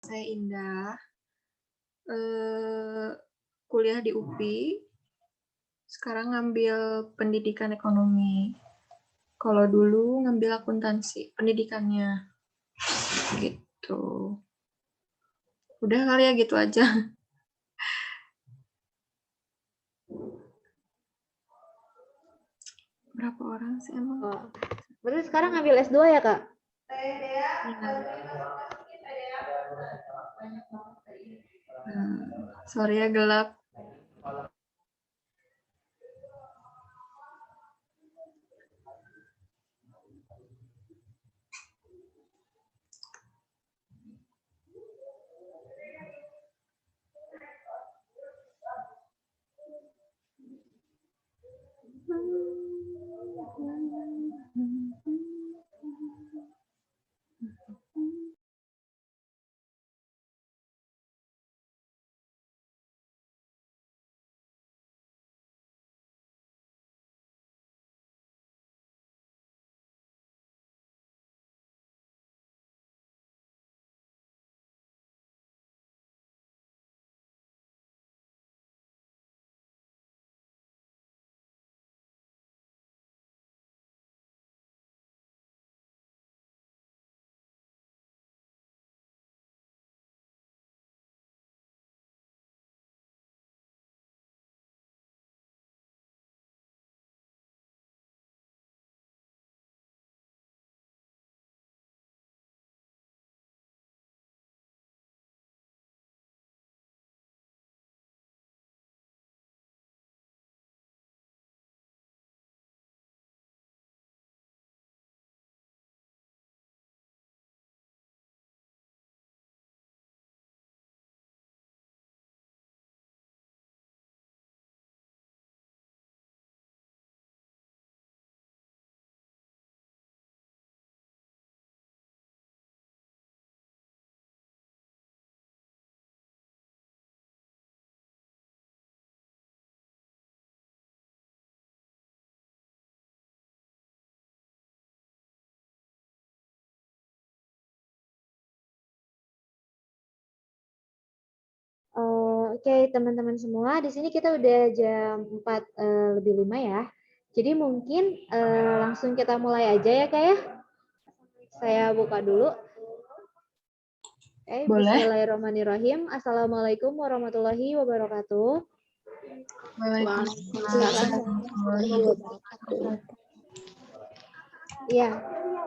saya Indah, kuliah di UPI, sekarang ngambil pendidikan ekonomi. Kalau dulu ngambil akuntansi, pendidikannya. Gitu. Udah kali ya gitu aja. Berapa orang sih emang? Oh. Berarti sekarang ngambil S2 ya, Kak? Ya. Sorry ya gelap. Oke, teman-teman semua, di sini kita udah jam 4 lebih 5 ya. Jadi mungkin langsung kita mulai aja ya, Kak ya. Saya buka dulu. Boleh. Bismillahirrahmanirrahim. Assalamualaikum warahmatullahi wabarakatuh. Waalaikumsalam warahmatullahi wabarakatuh. Ya,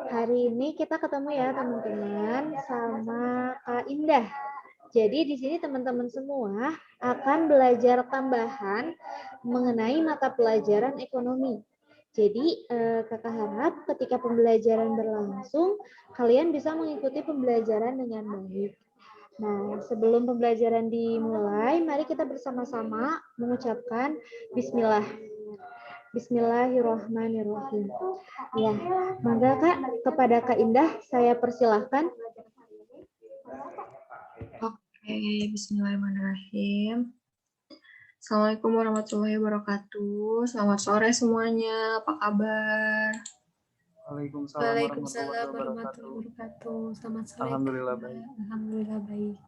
hari ini kita ketemu ya teman-teman sama Kak Indah. Jadi di sini teman-teman semua akan belajar tambahan mengenai mata pelajaran ekonomi. Jadi kakak harap ketika pembelajaran berlangsung, kalian bisa mengikuti pembelajaran dengan baik. Nah, sebelum pembelajaran dimulai, mari kita bersama-sama mengucapkan Bismillah. Bismillahirrahmanirrahim. Ya, maka Kak, kepada Kak Indah, saya persilahkan. Oke, bismillahirrahmanirrahim. Assalamualaikum warahmatullahi wabarakatuh. Selamat sore semuanya. Apa kabar? Waalaikumsalam warahmatullahi wabarakatuh. Selamat sore. Alhamdulillah baik. Alhamdulillah baik.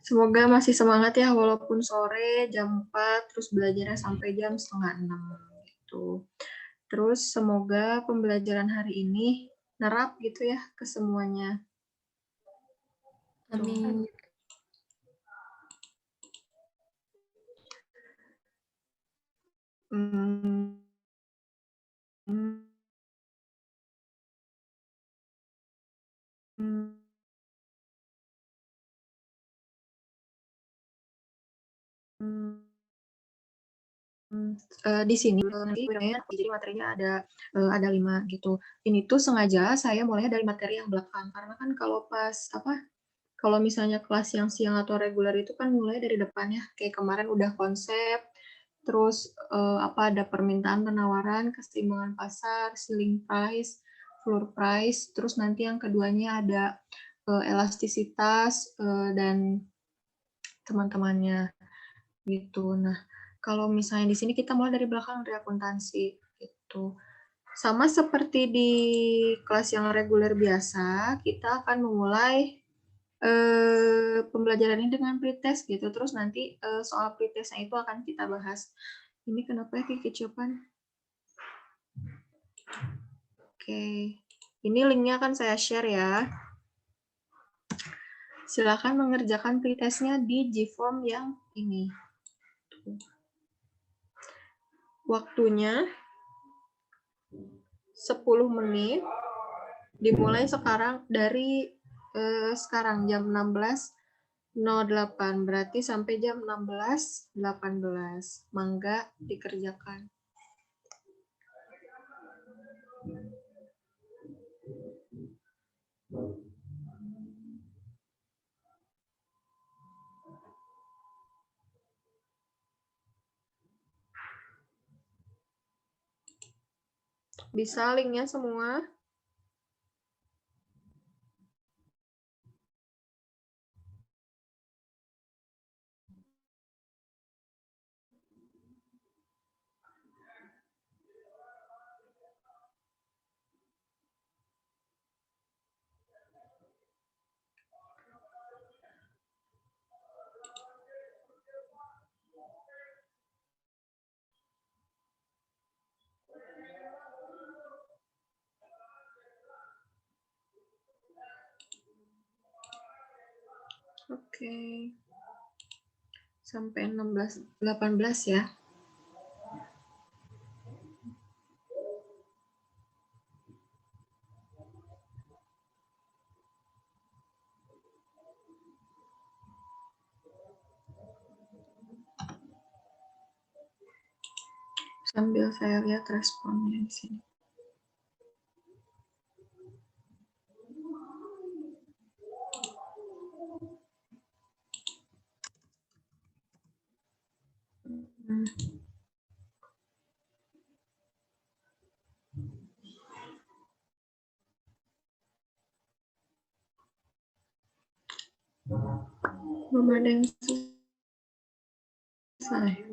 Semoga masih semangat ya walaupun sore jam 4 terus belajarnya sampai jam 5:30 gitu. Terus semoga pembelajaran hari ini nerap gitu ya ke semuanya. Amin. Di sini nanti jadi materinya ada 5 gitu. Ini tuh sengaja saya mulainya dari materi yang belakang karena kan kalau misalnya kelas yang siang atau reguler itu kan mulai dari depan ya. Kayak kemarin udah konsep, terus ada permintaan penawaran, keseimbangan pasar, ceiling price, floor price, terus nanti yang keduanya ada elastisitas dan teman-temannya gitu. Nah, kalau misalnya di sini kita mulai dari belakang dari akuntansi gitu. Sama seperti di kelas yang reguler biasa, kita akan memulai pembelajaran ini dengan pretest gitu. Terus nanti soal pretestnya itu akan kita bahas. Ini kenapa ya kecilpan? Oke, ini linknya akan saya share ya. Silakan mengerjakan pretestnya di Gform yang ini. Waktunya 10 menit. Dimulai sekarang dari sekarang jam 16.08, berarti sampai jam 16.18. Mangga dikerjakan. Bisa linknya semua? Oke. Sampai 18 ya. Sambil saya lihat responnya di sini. Belum ada yang selesai.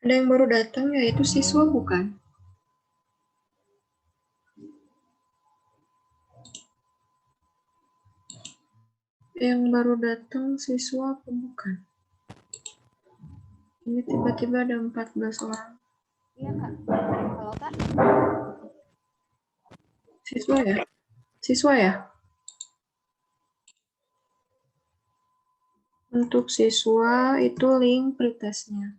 Ada yang baru datang, yaitu siswa bukan? Yang baru datang siswa apa bukan? Ini tiba-tiba ada 14 orang. Iya, Kak. Halo, Kak. Siswa ya? Siswa ya? Untuk siswa itu link pretestnya.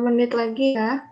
menit lagi ya.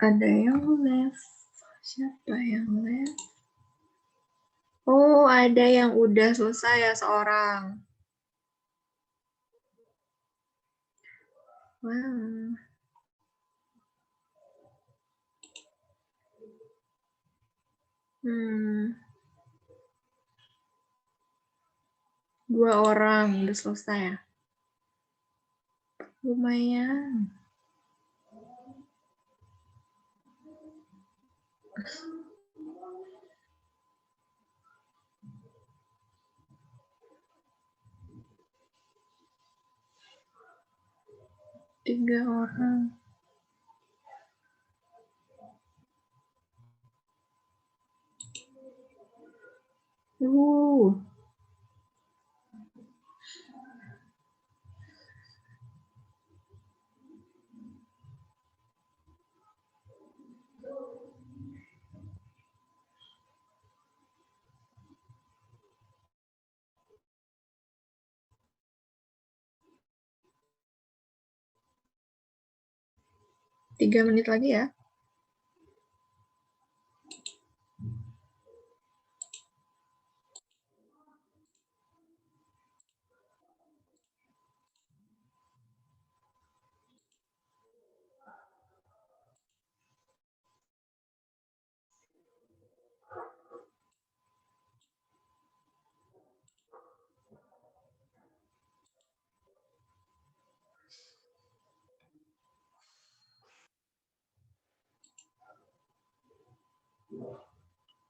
Ada yang left. Siapa yang left? Oh, ada yang udah selesai ya seorang. Wow. Dua orang udah selesai ya. Lumayan. Tiga orang. Uh. Tiga menit lagi ya.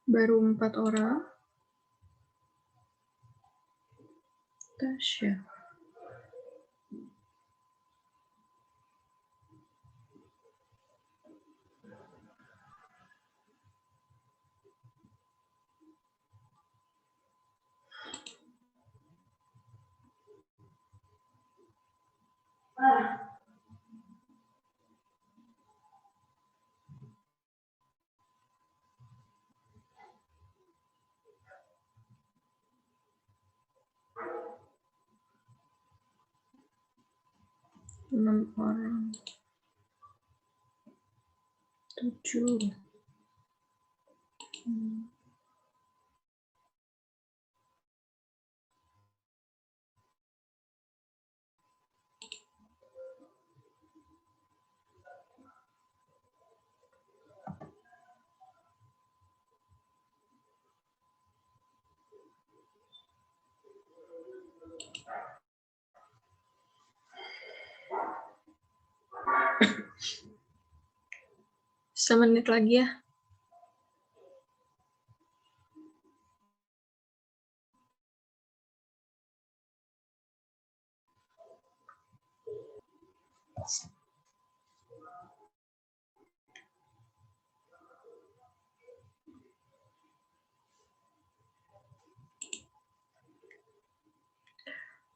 Baru 4 orang. Tasya. Enam orang. 7. Semenit lagi ya.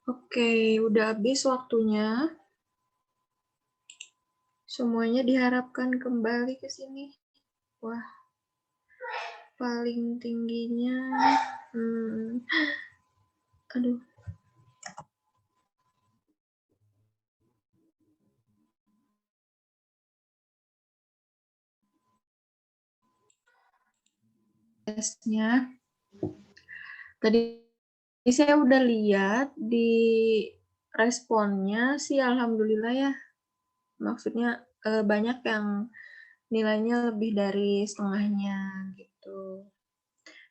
Oke, udah habis waktunya. Semuanya diharapkan kembali ke sini. Wah, paling tingginya. Aduh. Tesnya Tadi saya udah lihat di responnya sih alhamdulillah ya, maksudnya, banyak yang nilainya lebih dari setengahnya gitu.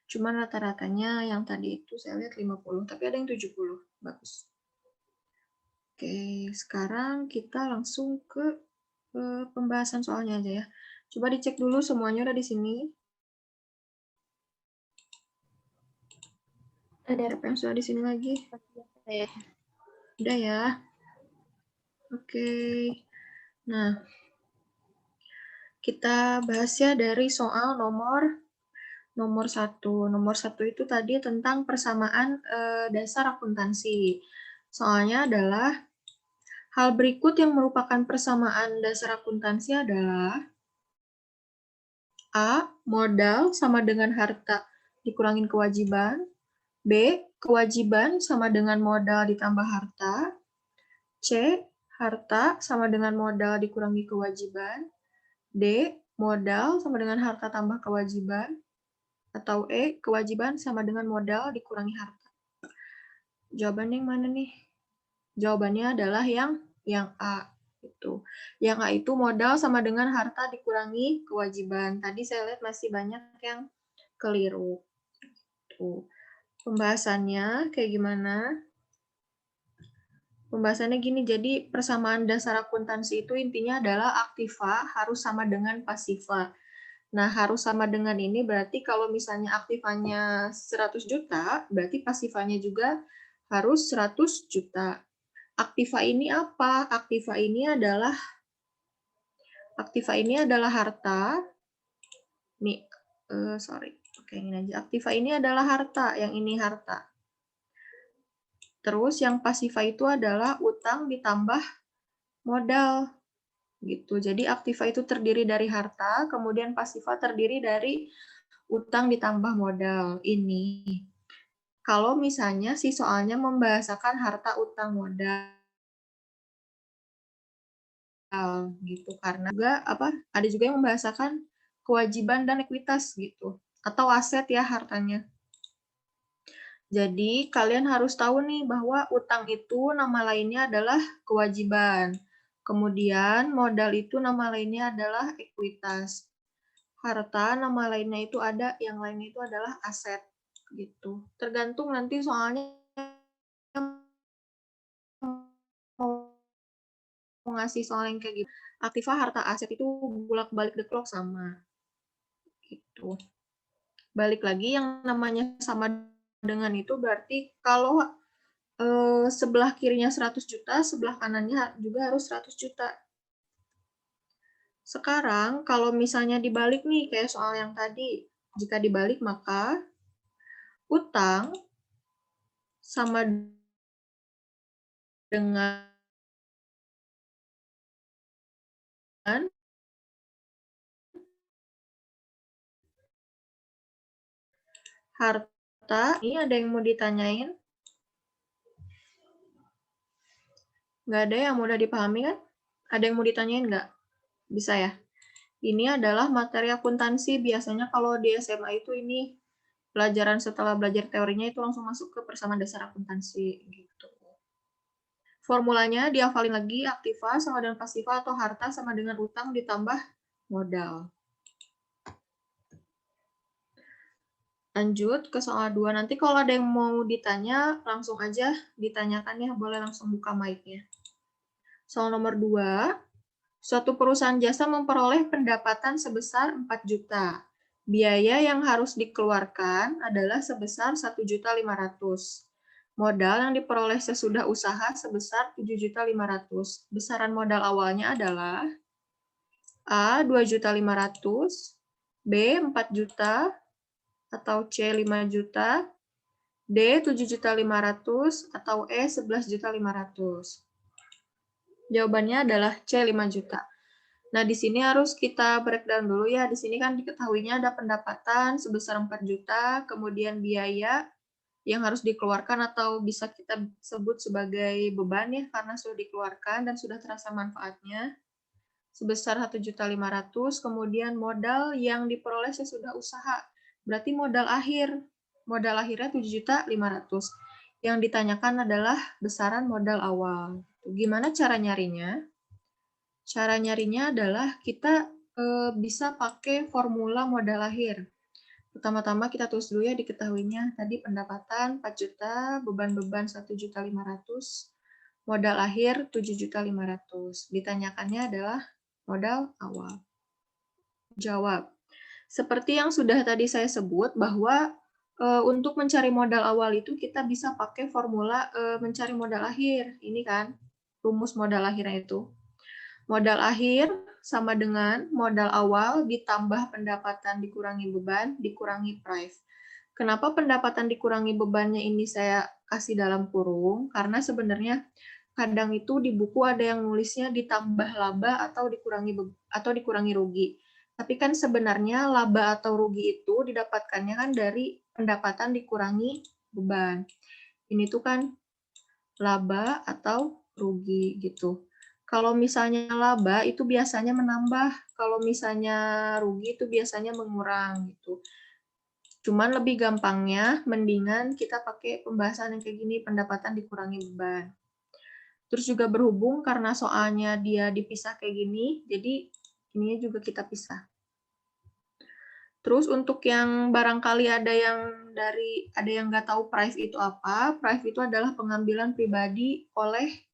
Cuman rata-ratanya yang tadi itu saya lihat 50, tapi ada yang 70, bagus. Oke, sekarang kita langsung ke, pembahasan soalnya aja ya. Coba dicek dulu semuanya udah di sini. Ada. Siapa yang sudah di sini lagi? Saya. Udah ya? Oke. Nah, kita bahas ya dari soal nomor 1. Nomor 1 itu tadi tentang persamaan, dasar akuntansi. Soalnya adalah hal berikut yang merupakan persamaan dasar akuntansi adalah A. Modal sama dengan harta dikurangin kewajiban. B. Kewajiban sama dengan modal ditambah harta. C. Harta sama dengan modal dikurangi kewajiban. D. Modal sama dengan harta tambah kewajiban. Atau E. Kewajiban sama dengan modal dikurangi harta. Jawabannya yang mana nih? Jawabannya adalah yang A. Itu. Yang A itu modal sama dengan harta dikurangi kewajiban. Tadi saya lihat masih banyak yang keliru. Tuh. Pembahasannya kayak gimana? Pembahasannya gini, jadi persamaan dasar akuntansi itu intinya adalah aktiva harus sama dengan pasiva. Nah, harus sama dengan ini berarti kalau misalnya aktivanya 100 juta, berarti pasivanya juga harus 100 juta. Aktiva ini apa? Aktiva ini adalah harta. Nih, sorry. Oke, ini aja. Aktiva ini adalah harta, yang ini harta. Terus yang pasiva itu adalah utang ditambah modal. Gitu. Jadi aktiva itu terdiri dari harta, kemudian pasiva terdiri dari utang ditambah modal. Ini. Kalau misalnya si soalnya membahasakan harta utang modal gitu. Karena juga ada juga yang membahasakan kewajiban dan ekuitas gitu. Atau aset ya hartanya. Jadi kalian harus tahu nih bahwa utang itu nama lainnya adalah kewajiban. Kemudian modal itu nama lainnya adalah ekuitas. Harta nama lainnya itu ada, yang lainnya itu adalah aset gitu. Tergantung nanti soalnya mau ngasih soal yang kayak gitu. Aktiva harta aset itu bolak-balik the clock sama gitu. Balik lagi yang namanya sama dengan itu berarti kalau sebelah kirinya 100 juta, sebelah kanannya juga harus 100 juta. Sekarang kalau misalnya dibalik nih kayak soal yang tadi, jika dibalik maka utang sama dengan harta. Ini ada yang mau ditanyain? Nggak ada yang mudah dipahami kan? Ada yang mau ditanyain nggak? Bisa ya? Ini adalah materi akuntansi. Biasanya kalau di SMA itu ini pelajaran setelah belajar teorinya itu langsung masuk ke persamaan dasar akuntansi gitu. Formulanya dihafalin lagi, aktiva sama dengan pasiva atau harta sama dengan utang ditambah modal. Lanjut ke soal 2. Nanti kalau ada yang mau ditanya, langsung aja ditanyakan ya, boleh langsung buka mic-nya. Soal nomor 2. Suatu perusahaan jasa memperoleh pendapatan sebesar 4 juta. Biaya yang harus dikeluarkan adalah sebesar 1.500.000. Modal yang diperoleh sesudah usaha sebesar 7.500.000. Besaran modal awalnya adalah A. 2.500.000, B. 4 juta, atau C. 5 juta, D. 7.500.000, atau E. 11.500.000. Jawabannya adalah C. 5 juta. Nah, di sini harus kita breakdown dulu ya. Di sini kan diketahuinya ada pendapatan sebesar 4 juta, kemudian biaya yang harus dikeluarkan atau bisa kita sebut sebagai beban ya, karena sudah dikeluarkan dan sudah terasa manfaatnya, sebesar 1.500.000, kemudian modal yang diperoleh sesudah usaha. Berarti modal akhir. Modal akhirnya 7.500.000. Yang ditanyakan adalah besaran modal awal. Gimana cara nyarinya? Cara nyarinya adalah kita bisa pakai formula modal akhir. Pertama-tama kita tulis dulu ya diketahuinya. Tadi pendapatan 4 juta, beban-beban 1.500.000, modal akhir 7.500.000. Ditanyakannya adalah modal awal. Jawab. Seperti yang sudah tadi saya sebut bahwa untuk mencari modal awal itu kita bisa pakai formula mencari modal akhir. Ini kan rumus modal akhirnya itu. Modal akhir sama dengan modal awal ditambah pendapatan dikurangi beban dikurangi price. Kenapa pendapatan dikurangi bebannya ini saya kasih dalam kurung? Karena sebenarnya kadang itu di buku ada yang nulisnya ditambah laba atau dikurangi rugi. Tapi kan sebenarnya laba atau rugi itu didapatkannya kan dari pendapatan dikurangi beban. Ini tuh kan laba atau rugi gitu. Kalau misalnya laba itu biasanya menambah, kalau misalnya rugi itu biasanya mengurang gitu. Cuman lebih gampangnya mendingan kita pakai pembahasan yang kayak gini, pendapatan dikurangi beban. Terus juga berhubung karena soalnya dia dipisah kayak gini, jadi ininya juga kita pisah. Terus untuk yang barangkali ada yang nggak tahu price itu apa, price itu adalah pengambilan pribadi oleh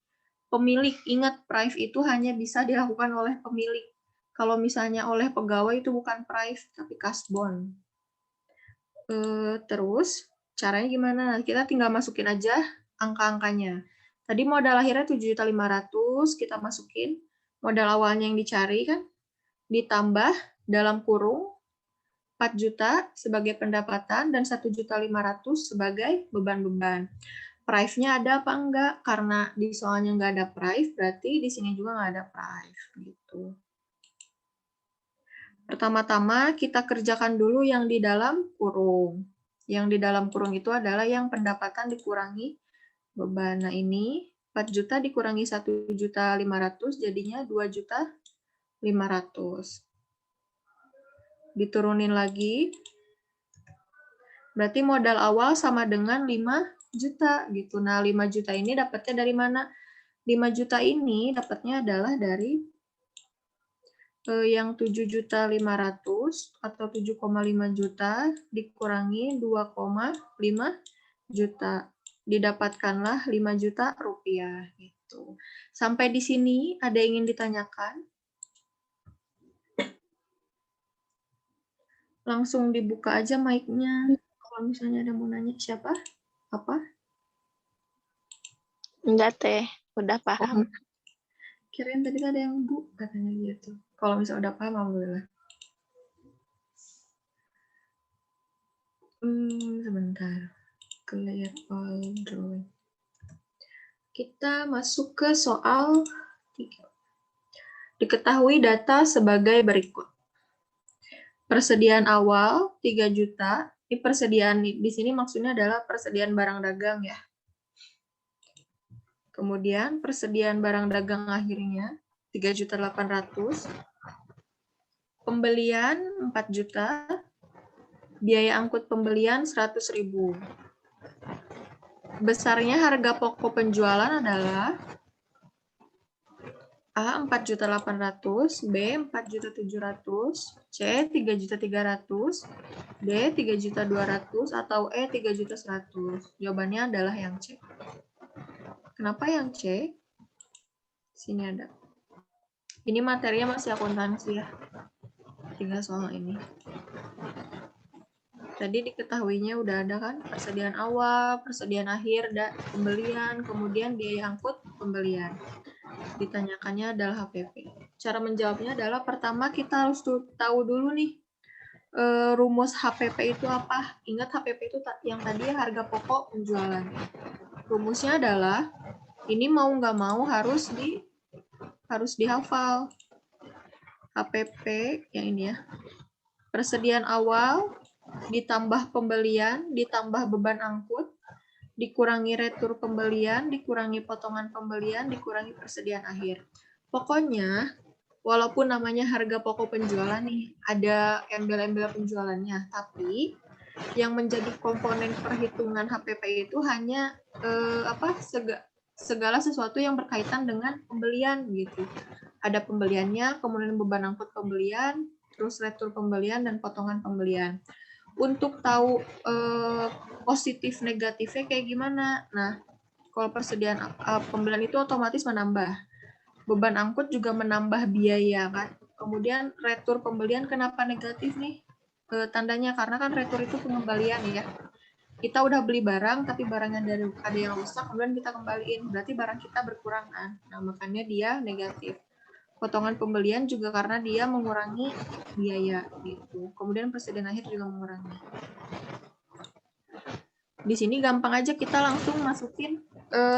pemilik. Ingat, price itu hanya bisa dilakukan oleh pemilik. Kalau misalnya oleh pegawai itu bukan price, tapi kasbon. Terus caranya gimana? Kita tinggal masukin aja angka-angkanya. Tadi modal akhirnya 7.500.000, kita masukin modal awalnya yang dicari kan, ditambah dalam kurung 4 juta sebagai pendapatan dan 1.500.000 sebagai beban-beban. Price-nya ada apa enggak? Karena di soalnya nggak ada price, berarti di sini juga nggak ada price. Gitu. Pertama-tama kita kerjakan dulu yang di dalam kurung. Yang di dalam kurung itu adalah yang pendapatan dikurangi beban. Nah ini 4 juta dikurangi 1.500.000 jadinya 2.500.000. Diturunin lagi. Berarti modal awal sama dengan 5 juta gitu. Nah, 5 juta ini dapatnya dari mana? 5 juta ini dapatnya adalah dari yang 7.500.000 atau 7,5 juta dikurangi 2,5 juta. Didapatkanlah 5 juta rupiah gitu. Sampai di sini ada yang ingin ditanyakan? Langsung dibuka aja mic-nya. Kalau misalnya ada mau nanya, siapa? Apa? Enggak, Teh. Udah paham. Kirain tadi ada yang Bu katanya gitu. Kalau misalnya udah paham, alhamdulillah. Sebentar. Clear all drawing. Kita masuk ke soal 3. Diketahui data sebagai berikut. Persediaan awal 3 juta. Ini persediaan di sini maksudnya adalah persediaan barang dagang ya. Kemudian persediaan barang dagang akhirnya 3.800.000. Pembelian 4 juta. Biaya angkut pembelian 100.000. Besarnya harga pokok penjualan adalah A 4.800.000, B 4.700.000, C 3.300.000, D 3.200.000 atau E 3.100.000. Jawabannya adalah yang C. Kenapa yang C? Sini ada. Ini materinya masih akuntansi ya. 3 soal ini. Tadi diketahuinya udah ada kan persediaan awal, persediaan akhir, dan pembelian, kemudian biaya angkut pembelian. Ditanyakannya adalah HPP. Cara menjawabnya adalah pertama kita harus tahu dulu nih rumus HPP itu apa. Ingat HPP itu yang tadi harga pokok penjualan. Rumusnya adalah ini mau nggak mau harus dihafal. HPP yang ini ya. Persediaan awal ditambah pembelian, ditambah beban angkut, dikurangi retur pembelian, dikurangi potongan pembelian, dikurangi persediaan akhir. Pokoknya, walaupun namanya harga pokok penjualan nih, ada embel-embel penjualannya, tapi yang menjadi komponen perhitungan HPP itu hanya segala sesuatu yang berkaitan dengan pembelian gitu. Ada pembeliannya, kemudian beban angkut pembelian, terus retur pembelian dan potongan pembelian. Untuk tahu positif negatifnya kayak gimana? Nah, kalau persediaan pembelian itu otomatis menambah. Beban angkut juga menambah biaya kan. Kemudian retur pembelian kenapa negatif nih? Tandanya karena kan retur itu pengembalian ya. Kita udah beli barang tapi barangnya ada yang rusak kemudian kita kembaliin, berarti barang kita berkurang kan. Nah, makanya dia negatif. Potongan pembelian juga karena dia mengurangi biaya gitu. Kemudian persediaan akhir juga mengurangi. Di sini gampang aja kita langsung masukin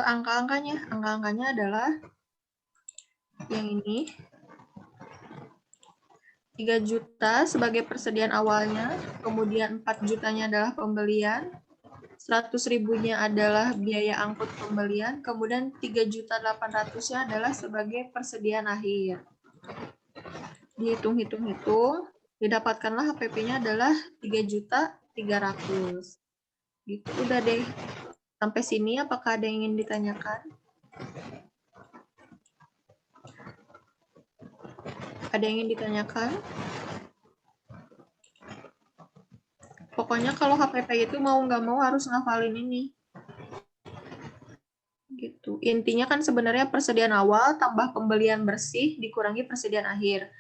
angka-angkanya. Angka-angkanya adalah yang ini. 3 juta sebagai persediaan awalnya, kemudian 4 jutanya adalah pembelian, 100 ribunya adalah biaya angkut pembelian, kemudian 3.800.000-nya adalah sebagai persediaan akhir. Dihitung-hitung-hitung, didapatkanlah HPP-nya adalah 3.300.000. Gitu, udah deh. Sampai sini apakah ada yang ingin ditanyakan? Ada yang ingin ditanyakan? Pokoknya kalau HPP itu mau nggak mau harus ngafalin ini. Gitu. Intinya kan sebenarnya persediaan awal tambah pembelian bersih dikurangi persediaan akhir.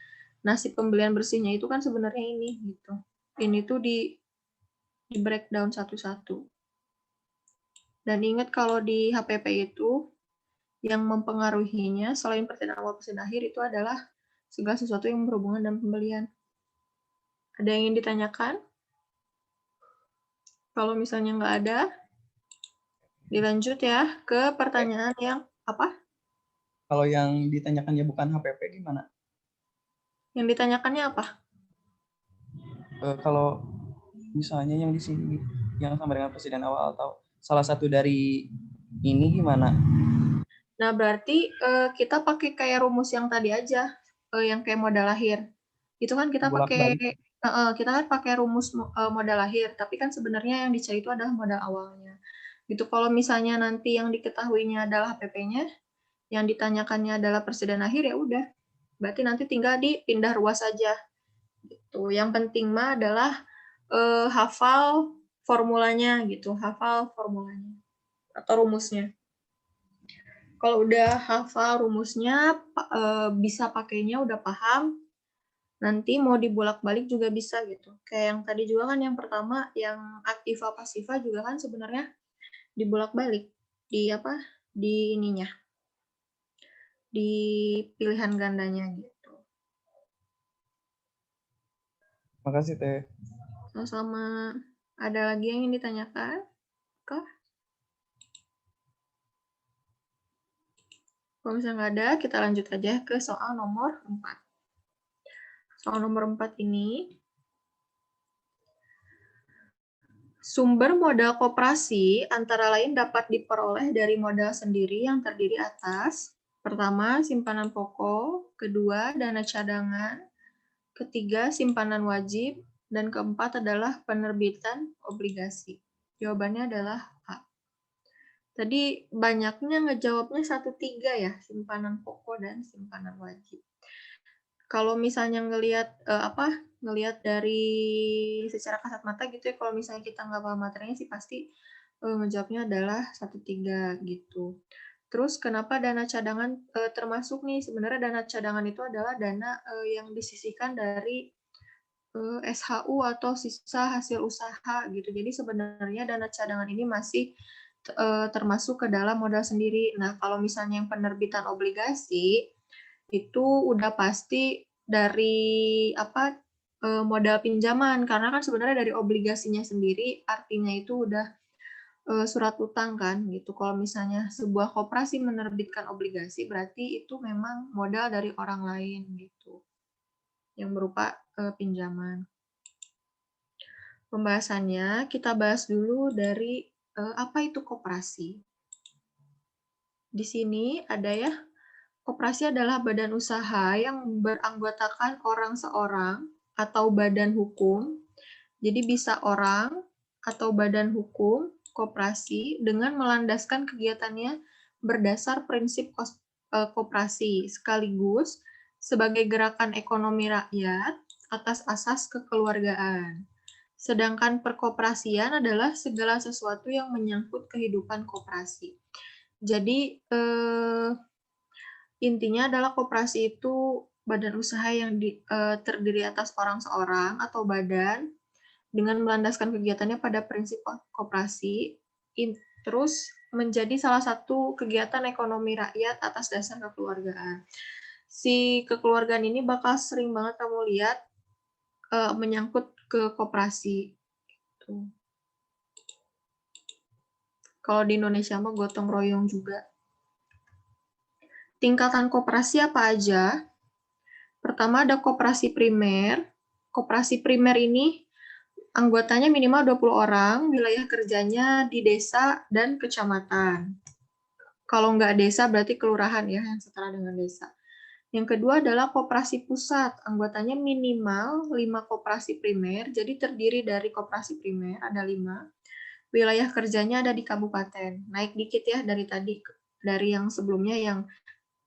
Nah, si pembelian bersihnya itu kan sebenarnya ini gitu. Ini tuh di breakdown satu-satu. Dan ingat kalau di HPP itu yang mempengaruhinya selain persediaan awal persediaan akhir itu adalah segala sesuatu yang berhubungan dengan pembelian. Ada yang ingin ditanyakan? Kalau misalnya nggak ada, dilanjut ya ke pertanyaan yang apa? Kalau yang ditanyakannya bukan HPP gimana? Yang ditanyakannya apa? Kalau misalnya yang di sini yang sama dengan presiden awal atau salah satu dari ini gimana? Nah, berarti kita pakai kayak rumus yang tadi aja, yang kayak modal lahir. Itu kan kita pakai Bolak-balik. kita kan pakai rumus modal lahir, tapi kan sebenarnya yang dicari itu adalah modal awalnya. Gitu. Kalau misalnya nanti yang diketahuinya adalah HPP-nya, yang ditanyakannya adalah persediaan akhir, ya udah. Berarti nanti tinggal dipindah ruas saja. Gitu. Yang penting mah adalah hafal formulanya gitu, hafal formulanya atau rumusnya. Kalau udah hafal rumusnya, bisa pakainya udah paham, nanti mau dibolak-balik juga bisa gitu. Kayak yang tadi juga kan yang pertama, yang aktiva pasiva juga kan sebenarnya dibolak-balik di ininya, di pilihan gandanya gitu. Makasih Teh. Sama-sama. Ada lagi yang ingin ditanyakan? Kah? Kalau misalnya nggak ada, kita lanjut aja ke soal nomor 4. Soal nomor 4 ini, sumber modal koperasi antara lain dapat diperoleh dari modal sendiri yang terdiri atas, pertama, simpanan pokok, kedua, dana cadangan, ketiga, simpanan wajib, dan keempat adalah penerbitan obligasi. Jawabannya adalah A. Tadi banyaknya ngejawabnya 1-3 ya, simpanan pokok dan simpanan wajib. Kalau misalnya ngelihat dari secara kasat mata gitu ya, kalau misalnya kita nggak paham materinya sih pasti ngejawabnya adalah 1-3 gitu. Terus kenapa dana cadangan termasuk nih? Sebenarnya dana cadangan itu adalah dana yang disisihkan dari SHU atau sisa hasil usaha gitu. Jadi sebenarnya dana cadangan ini masih termasuk ke dalam modal sendiri. Nah, kalau misalnya yang penerbitan obligasi itu udah pasti dari modal pinjaman, karena kan sebenarnya dari obligasinya sendiri artinya itu udah surat utang kan gitu. Kalau misalnya sebuah koperasi menerbitkan obligasi berarti itu memang modal dari orang lain gitu yang berupa pinjaman. Pembahasannya kita bahas dulu dari apa itu koperasi. Di sini ada ya, koperasi adalah badan usaha yang beranggotakan orang seorang atau badan hukum. Jadi bisa orang, atau badan hukum koperasi dengan melandaskan kegiatannya berdasar prinsip koperasi sekaligus sebagai gerakan ekonomi rakyat atas asas kekeluargaan. Sedangkan perkoperasian adalah segala sesuatu yang menyangkut kehidupan koperasi. Jadi intinya adalah koperasi itu badan usaha yang terdiri atas orang seorang atau badan dengan melandaskan kegiatannya pada prinsip koperasi, terus menjadi salah satu kegiatan ekonomi rakyat atas dasar kekeluargaan. Si kekeluargaan ini bakal sering banget kamu lihat menyangkut ke koperasi. Tuh. Kalau di Indonesia mah gotong royong juga. Tingkatan koperasi apa aja? Pertama ada koperasi primer. Koperasi primer ini anggotanya minimal 20 orang, wilayah kerjanya di desa dan kecamatan. Kalau nggak desa berarti kelurahan ya, yang setara dengan desa. Yang kedua adalah koperasi pusat, anggotanya minimal 5 koperasi primer, jadi terdiri dari koperasi primer, ada 5. Wilayah kerjanya ada di kabupaten, naik dikit ya dari tadi, dari yang sebelumnya yang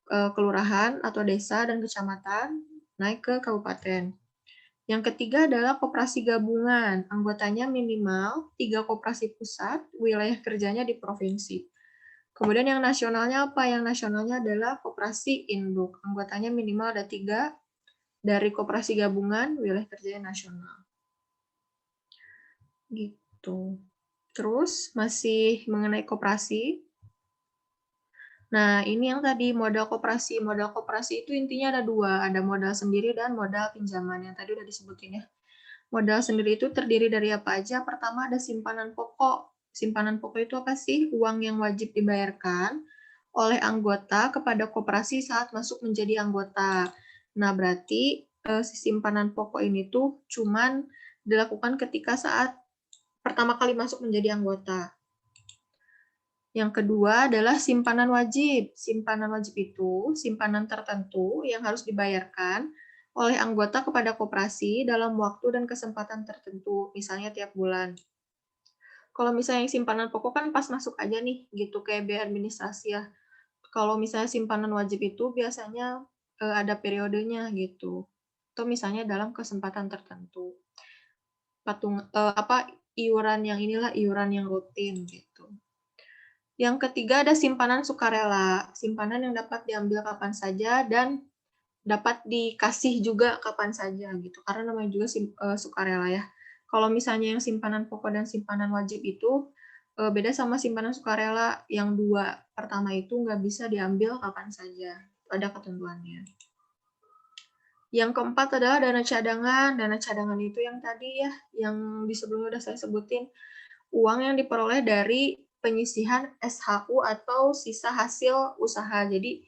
kelurahan atau desa dan kecamatan, naik ke kabupaten. Yang ketiga adalah koperasi gabungan, anggotanya minimal 3 koperasi pusat, wilayah kerjanya di provinsi. Kemudian yang nasionalnya apa? Yang nasionalnya adalah koperasi induk, anggotanya minimal ada 3 dari koperasi gabungan, wilayah kerjanya nasional. Gitu. Terus masih mengenai koperasi. Nah, ini yang tadi modal koperasi. Modal koperasi itu intinya ada 2, ada modal sendiri dan modal pinjaman yang tadi udah disebutin ya. Modal sendiri itu terdiri dari apa aja? Pertama ada simpanan pokok. Simpanan pokok itu apa sih? Uang yang wajib dibayarkan oleh anggota kepada koperasi saat masuk menjadi anggota. Nah, berarti si simpanan pokok ini tuh cuman dilakukan ketika saat pertama kali masuk menjadi anggota. Yang kedua adalah simpanan wajib. Simpanan wajib itu simpanan tertentu yang harus dibayarkan oleh anggota kepada koperasi dalam waktu dan kesempatan tertentu, misalnya tiap bulan. Kalau misalnya simpanan pokok kan pas masuk aja nih, gitu kayak biaya administrasi ya. Kalau misalnya simpanan wajib itu biasanya ada periodenya gitu. Atau misalnya dalam kesempatan tertentu. Iuran yang inilah iuran yang rutin gitu. Yang ketiga ada simpanan sukarela, simpanan yang dapat diambil kapan saja dan dapat dikasih juga kapan saja gitu. Karena namanya juga sukarela ya. Kalau misalnya yang simpanan pokok dan simpanan wajib itu beda sama simpanan sukarela yang 2 pertama itu nggak bisa diambil kapan saja. Ada ketentuannya. Yang keempat adalah dana cadangan. Dana cadangan itu yang tadi ya, yang di sebelumnya udah saya sebutin. Uang yang diperoleh dari penyisihan SHU atau sisa hasil usaha. Jadi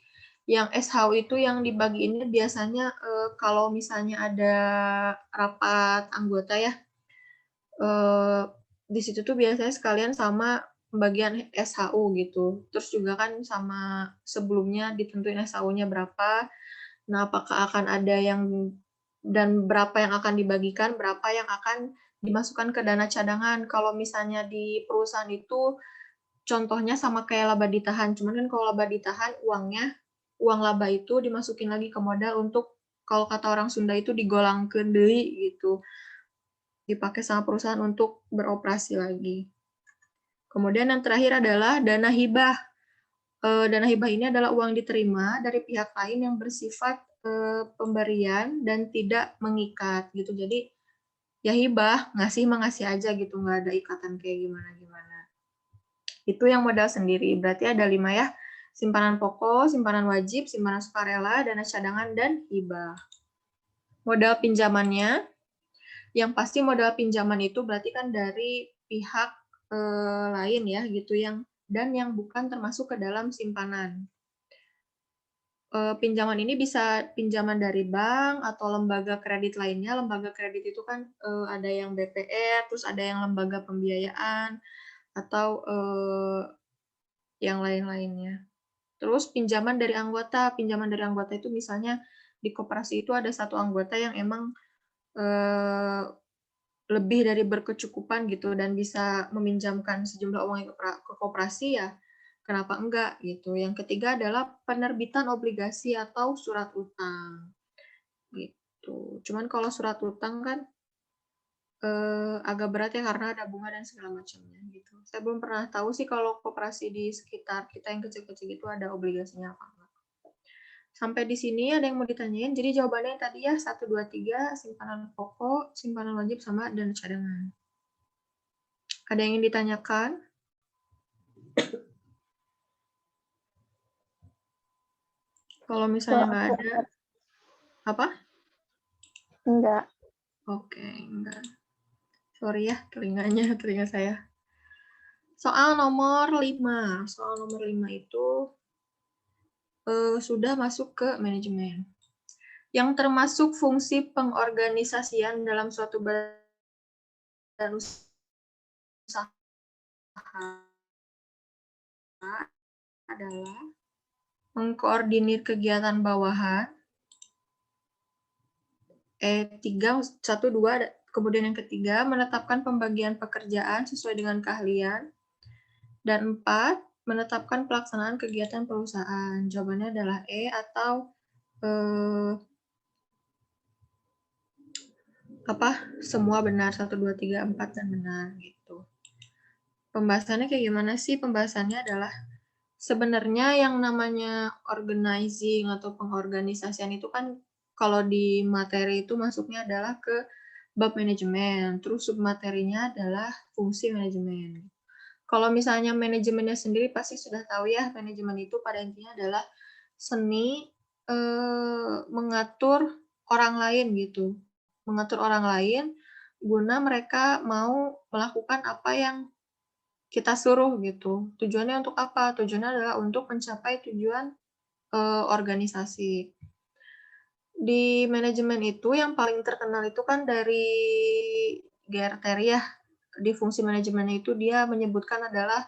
yang SHU itu yang dibagiinnya biasanya kalau misalnya ada rapat anggota ya, di situ tuh biasanya sekalian sama pembagian SHU gitu. Terus juga kan sama sebelumnya ditentuin SHU-nya berapa. Nah, apakah akan ada yang dan berapa yang akan dibagikan, berapa yang akan dimasukkan ke dana cadangan. Kalau misalnya di perusahaan itu contohnya sama kayak laba ditahan, cuman kan kalau laba ditahan uang laba itu dimasukin lagi ke modal untuk kalau kata orang Sunda itu digolangkeun deui gitu. Dipakai sama perusahaan untuk beroperasi lagi. Kemudian yang terakhir adalah dana hibah. Dana hibah ini adalah uang diterima dari pihak lain yang bersifat pemberian dan tidak mengikat gitu. Jadi ya hibah, ngasih aja gitu, nggak ada ikatan kayak gimana-gimana. Itu yang modal sendiri. Berarti ada 5 ya. Simpanan pokok, simpanan wajib, simpanan sukarela, dana cadangan, dan hibah. Modal pinjamannya, yang pasti modal pinjaman itu berarti kan dari pihak lain ya gitu dan yang bukan termasuk ke dalam simpanan. Pinjaman ini bisa pinjaman dari bank atau lembaga kredit lainnya. Lembaga kredit itu kan ada yang BPR, terus ada yang lembaga pembiayaan, atau yang lain-lainnya. Terus pinjaman dari anggota. Pinjaman dari anggota itu misalnya di koperasi itu ada satu anggota yang emang lebih dari berkecukupan gitu dan bisa meminjamkan sejumlah uang ke koperasi, ya kenapa enggak gitu. Yang ketiga adalah penerbitan obligasi atau surat utang gitu. Cuman kalau surat utang kan agak berat ya karena ada bunga dan segala macamnya gitu. Saya belum pernah tahu sih kalau koperasi di sekitar kita yang kecil-kecil itu ada obligasinya apa enggak. Sampai di sini ada yang mau ditanyain. Jadi jawabannya yang tadi ya 1, 2, 3, simpanan pokok, simpanan wajib, sama dana cadangan. Ada yang ingin ditanyakan? Kalau misalnya nggak ada, apa? Enggak. Oke, enggak. Sorry ya, telinga saya. Soal nomor 5. Soal nomor 5 itu sudah masuk ke manajemen. Yang termasuk fungsi pengorganisasian dalam suatu badan usaha adalah mengkoordinir kegiatan bawahan. 3, 1, 2, kemudian yang ketiga, menetapkan pembagian pekerjaan sesuai dengan keahlian. Dan 4, menetapkan pelaksanaan kegiatan perusahaan. Jawabannya adalah E atau semua benar, 1, 2, 3, 4 dan benar gitu. Pembahasannya kayak gimana sih? Pembahasannya adalah sebenarnya yang namanya organizing atau pengorganisasian itu kan kalau di materi itu masuknya adalah ke bab manajemen, terus submaterinya adalah fungsi manajemen. Kalau misalnya manajemennya sendiri pasti sudah tahu ya, manajemen itu pada intinya adalah seni mengatur orang lain gitu. Mengatur orang lain guna mereka mau melakukan apa yang kita suruh gitu. Tujuannya untuk apa? Tujuannya adalah untuk mencapai tujuan organisasi. Di manajemen itu yang paling terkenal itu kan dari Gerter ya. Di fungsi manajemen itu dia menyebutkan adalah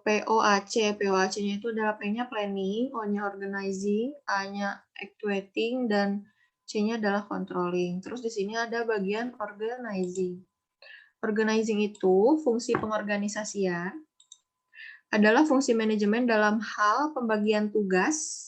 POAC. POAC-nya itu adalah P-nya planning, O-nya organizing, A-nya actuating, dan C-nya adalah controlling. Terus di sini ada bagian organizing. Organizing itu fungsi pengorganisasian adalah fungsi manajemen dalam hal pembagian tugas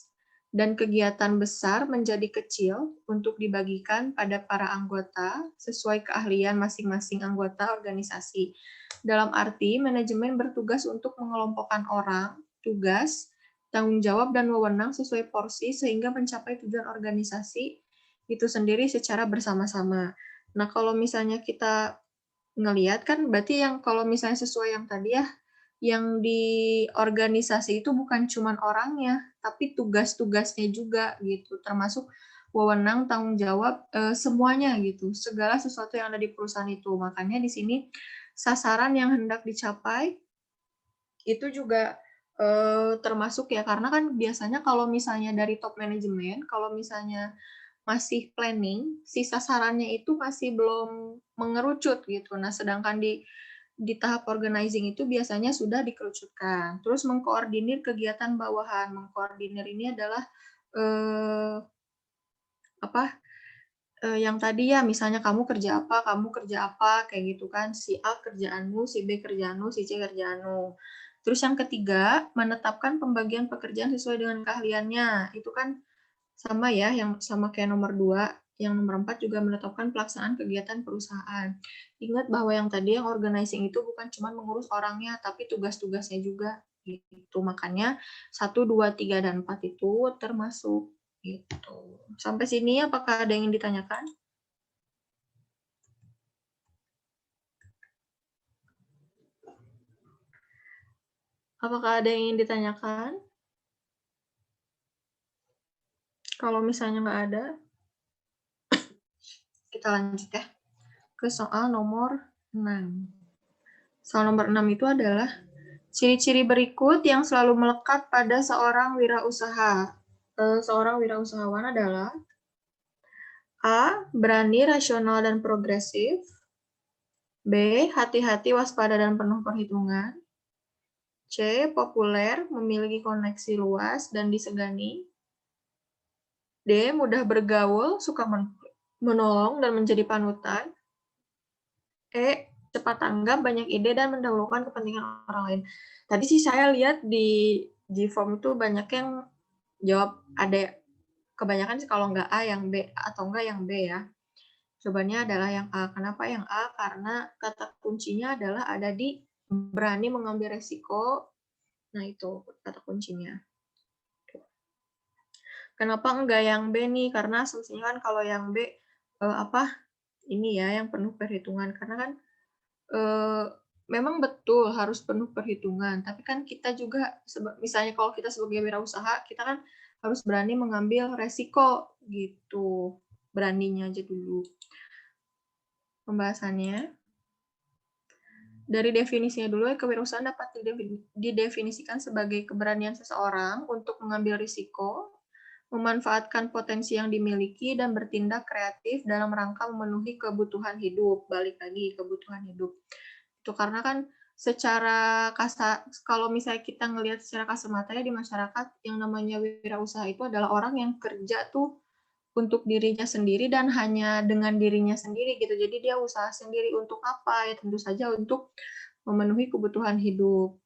dan kegiatan besar menjadi kecil untuk dibagikan pada para anggota sesuai keahlian masing-masing anggota organisasi. Dalam arti, manajemen bertugas untuk mengelompokkan orang, tugas, tanggung jawab, dan wewenang sesuai porsi sehingga mencapai tujuan organisasi itu sendiri secara bersama-sama. Nah, kalau misalnya kita ngelihat kan berarti yang kalau misalnya sesuai yang tadi ya, yang di organisasi itu bukan cuma orangnya, tapi tugas-tugasnya juga gitu, termasuk wewenang, tanggung jawab, semuanya gitu, segala sesuatu yang ada di perusahaan itu. Makanya di sini sasaran yang hendak dicapai itu juga termasuk ya, karena kan biasanya kalau misalnya dari top manajemen, kalau misalnya masih planning, si sasarannya itu masih belum mengerucut gitu. Nah, sedangkan di tahap organizing itu biasanya sudah dikerucutkan. Terus mengkoordinir kegiatan bawahan. Mengkoordinir ini adalah yang tadi ya, misalnya kamu kerja apa, kayak gitu kan. Si A kerjaanmu, si B kerjaanmu, si C kerjaanmu. Terus yang ketiga, menetapkan pembagian pekerjaan sesuai dengan keahliannya. Itu kan sama ya, yang sama kayak nomor 2. Yang nomor 4 juga menetapkan pelaksanaan kegiatan perusahaan. Ingat bahwa yang tadi yang organizing itu bukan cuma mengurus orangnya, tapi tugas-tugasnya juga. Gitu. Makanya 1, 2, 3, dan 4 itu termasuk. Gitu. Sampai sini apakah ada yang ingin ditanyakan? Apakah ada yang ingin ditanyakan? Kalau misalnya nggak ada, kita lanjut ya ke soal nomor 6. Soal nomor 6 itu adalah ciri-ciri berikut yang selalu melekat pada seorang wirausaha. Seorang wirausahawan adalah A. Berani, rasional, dan progresif. B. Hati-hati, waspada, dan penuh perhitungan. C. Populer, memiliki koneksi luas, dan disegani. D. Mudah bergaul, suka menolong, dan menjadi panutan. E. Cepat tanggap, banyak ide, dan mendahulukan kepentingan orang lain. Tadi sih saya lihat di G-form itu banyak yang jawab ada, kebanyakan sih kalau nggak A yang B atau enggak yang B ya. Jawabannya adalah yang A. Kenapa yang A? Karena kata kuncinya adalah ada di berani mengambil resiko. Nah, itu kata kuncinya. Kenapa enggak yang B nih? Karena asumsinya kan kalau yang B ini ya yang penuh perhitungan. Karena kan memang betul harus penuh perhitungan, tapi kan kita juga misalnya kalau kita sebagai wirausaha, kita kan harus berani mengambil resiko gitu. Beraninya aja dulu. Pembahasannya. Dari definisinya dulu, kewirausahaan dapat didefinisikan sebagai keberanian seseorang untuk mengambil risiko, memanfaatkan potensi yang dimiliki, dan bertindak kreatif dalam rangka memenuhi kebutuhan hidup. Balik lagi, kebutuhan hidup. Itu karena kan secara kasar, kalau misalnya kita ngelihat secara kasar matanya di masyarakat, yang namanya wirausaha itu adalah orang yang kerja tuh untuk dirinya sendiri dan hanya dengan dirinya sendiri gitu. Jadi dia usaha sendiri untuk apa? Ya tentu saja untuk memenuhi kebutuhan hidup.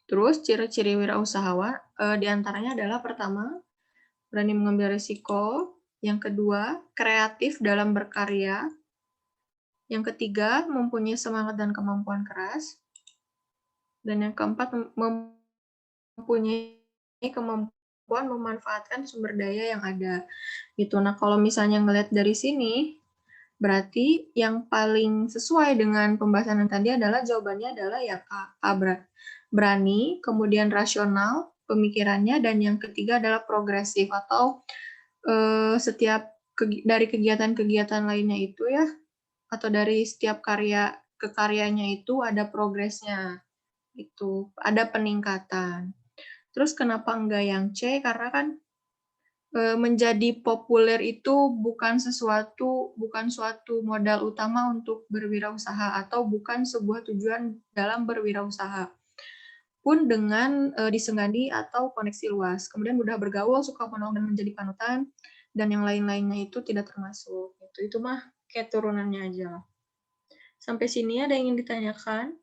Terus ciri-ciri wirausahawan diantaranya adalah pertama, berani mengambil risiko. Yang kedua, kreatif dalam berkarya. Yang ketiga, mempunyai semangat dan kemampuan keras. Dan yang keempat, mempunyai kemampuan memanfaatkan sumber daya yang ada. Gitu. Nah, kalau misalnya ngelihat dari sini, berarti yang paling sesuai dengan pembahasan yang tadi adalah jawabannya adalah yang A. Berani, kemudian rasional pemikirannya, dan yang ketiga adalah progresif atau setiap dari kegiatan-kegiatan lainnya itu ya, atau dari setiap karya ke karyanya itu ada progresnya, itu ada peningkatan. Terus kenapa enggak yang C? Karena kan menjadi populer itu bukan suatu modal utama untuk berwirausaha atau bukan sebuah tujuan dalam berwirausaha. Pun dengan disegani atau koneksi luas. Kemudian mudah bergaul, suka menolong dan menjadi panutan, dan yang lain-lainnya itu tidak termasuk. Itu mah kayak turunannya aja. Sampai sini ada yang ingin ditanyakan?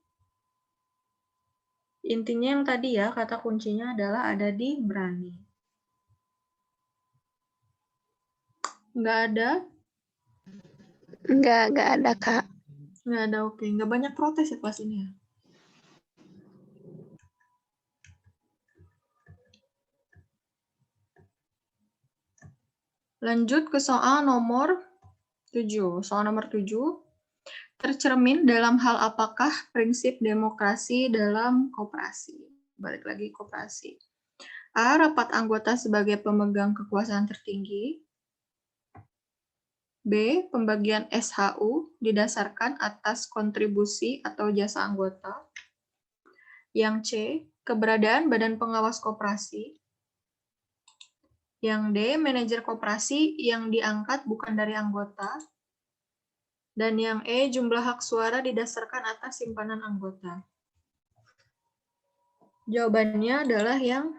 Intinya yang tadi ya, kata kuncinya adalah ada di berani. Nggak ada? Nggak ada, Kak. Nggak ada, oke. Nggak banyak protes ya kelas ini ya? Lanjut ke soal nomor 7. Soal nomor 7. Tercermin dalam hal apakah prinsip demokrasi dalam koperasi? Balik lagi koperasi. A. Rapat anggota sebagai pemegang kekuasaan tertinggi. B. Pembagian SHU didasarkan atas kontribusi atau jasa anggota. Yang C. Keberadaan badan pengawas koperasi. Yang D. Manajer koperasi yang diangkat bukan dari anggota. Dan yang E. Jumlah hak suara didasarkan atas simpanan anggota. Jawabannya adalah yang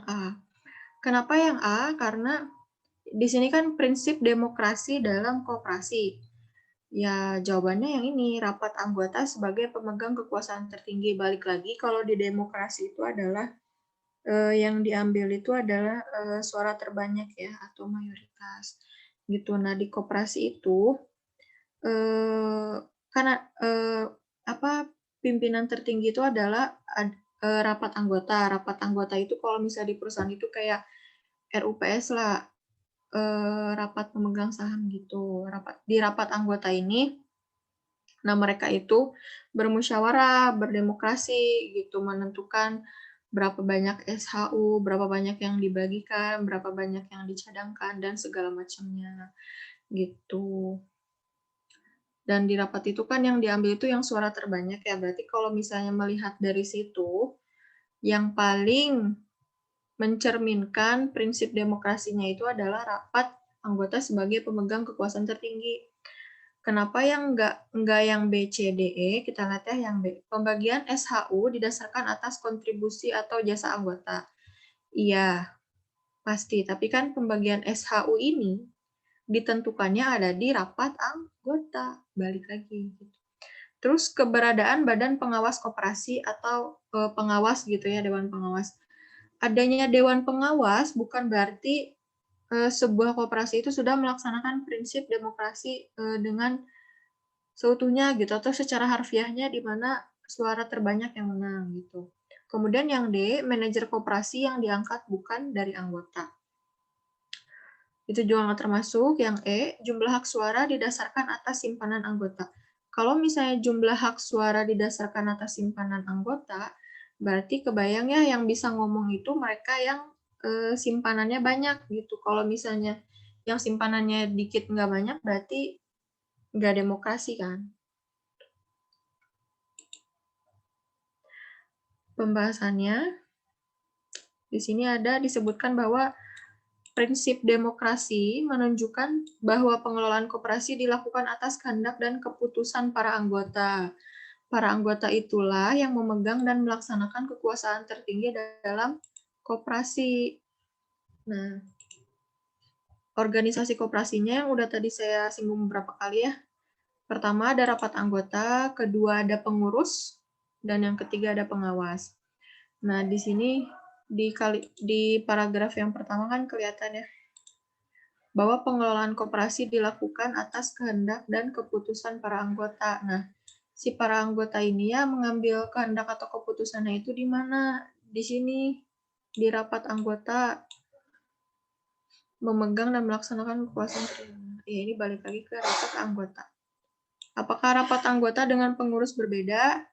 A. Kenapa yang A? Karena di sini kan prinsip demokrasi dalam koperasi. Ya, jawabannya yang ini, rapat anggota sebagai pemegang kekuasaan tertinggi. Balik lagi, kalau di demokrasi itu adalah yang diambil itu adalah suara terbanyak ya, atau mayoritas. Gitu. Nah, di koperasi itu, karena pimpinan tertinggi itu adalah rapat anggota. Rapat anggota itu kalau misalnya di perusahaan itu kayak RUPS lah, rapat pemegang saham gitu. Di rapat anggota ini, nah mereka itu bermusyawarah, berdemokrasi gitu, menentukan berapa banyak SHU, berapa banyak yang dibagikan, berapa banyak yang dicadangkan, dan segala macamnya gitu. Dan di rapat itu kan yang diambil itu yang suara terbanyak ya, berarti kalau misalnya melihat dari situ, yang paling mencerminkan prinsip demokrasinya itu adalah rapat anggota sebagai pemegang kekuasaan tertinggi. Kenapa yang enggak yang B, C, D, E? Kita lihat ya yang B. Pembagian SHU didasarkan atas kontribusi atau jasa anggota. Iya, pasti. Tapi kan pembagian SHU ini ditentukannya ada di rapat anggota. Balik lagi. Terus keberadaan badan pengawas koperasi atau pengawas gitu ya, dewan pengawas. Adanya dewan pengawas bukan berarti sebuah koperasi itu sudah melaksanakan prinsip demokrasi dengan seutuhnya gitu atau secara harfiahnya di mana suara terbanyak yang menang gitu. Kemudian yang D, manajer koperasi yang diangkat bukan dari anggota. Itu juga nggak termasuk. Yang E, jumlah hak suara didasarkan atas simpanan anggota. Kalau misalnya jumlah hak suara didasarkan atas simpanan anggota, berarti kebayang ya yang bisa ngomong itu mereka yang simpanannya banyak gitu. Kalau misalnya yang simpanannya dikit nggak banyak, berarti nggak demokrasi kan. Pembahasannya, di sini ada disebutkan bahwa prinsip demokrasi menunjukkan bahwa pengelolaan koperasi dilakukan atas kehendak dan keputusan para anggota. Para anggota itulah yang memegang dan melaksanakan kekuasaan tertinggi dalam koperasi. Nah, organisasi koperasinya yang udah tadi saya singgung beberapa kali ya. Pertama ada rapat anggota, kedua ada pengurus, dan yang ketiga ada pengawas. Nah, di sini di paragraf yang pertama kan kelihatan ya, bahwa pengelolaan koperasi dilakukan atas kehendak dan keputusan para anggota. Nah, si para anggota ini ya mengambil kehendak atau keputusannya itu di mana? Di sini, di rapat anggota, memegang dan melaksanakan kekuasaan. Ya, ini balik lagi ke rapat anggota. Apakah rapat anggota dengan pengurus berbeda?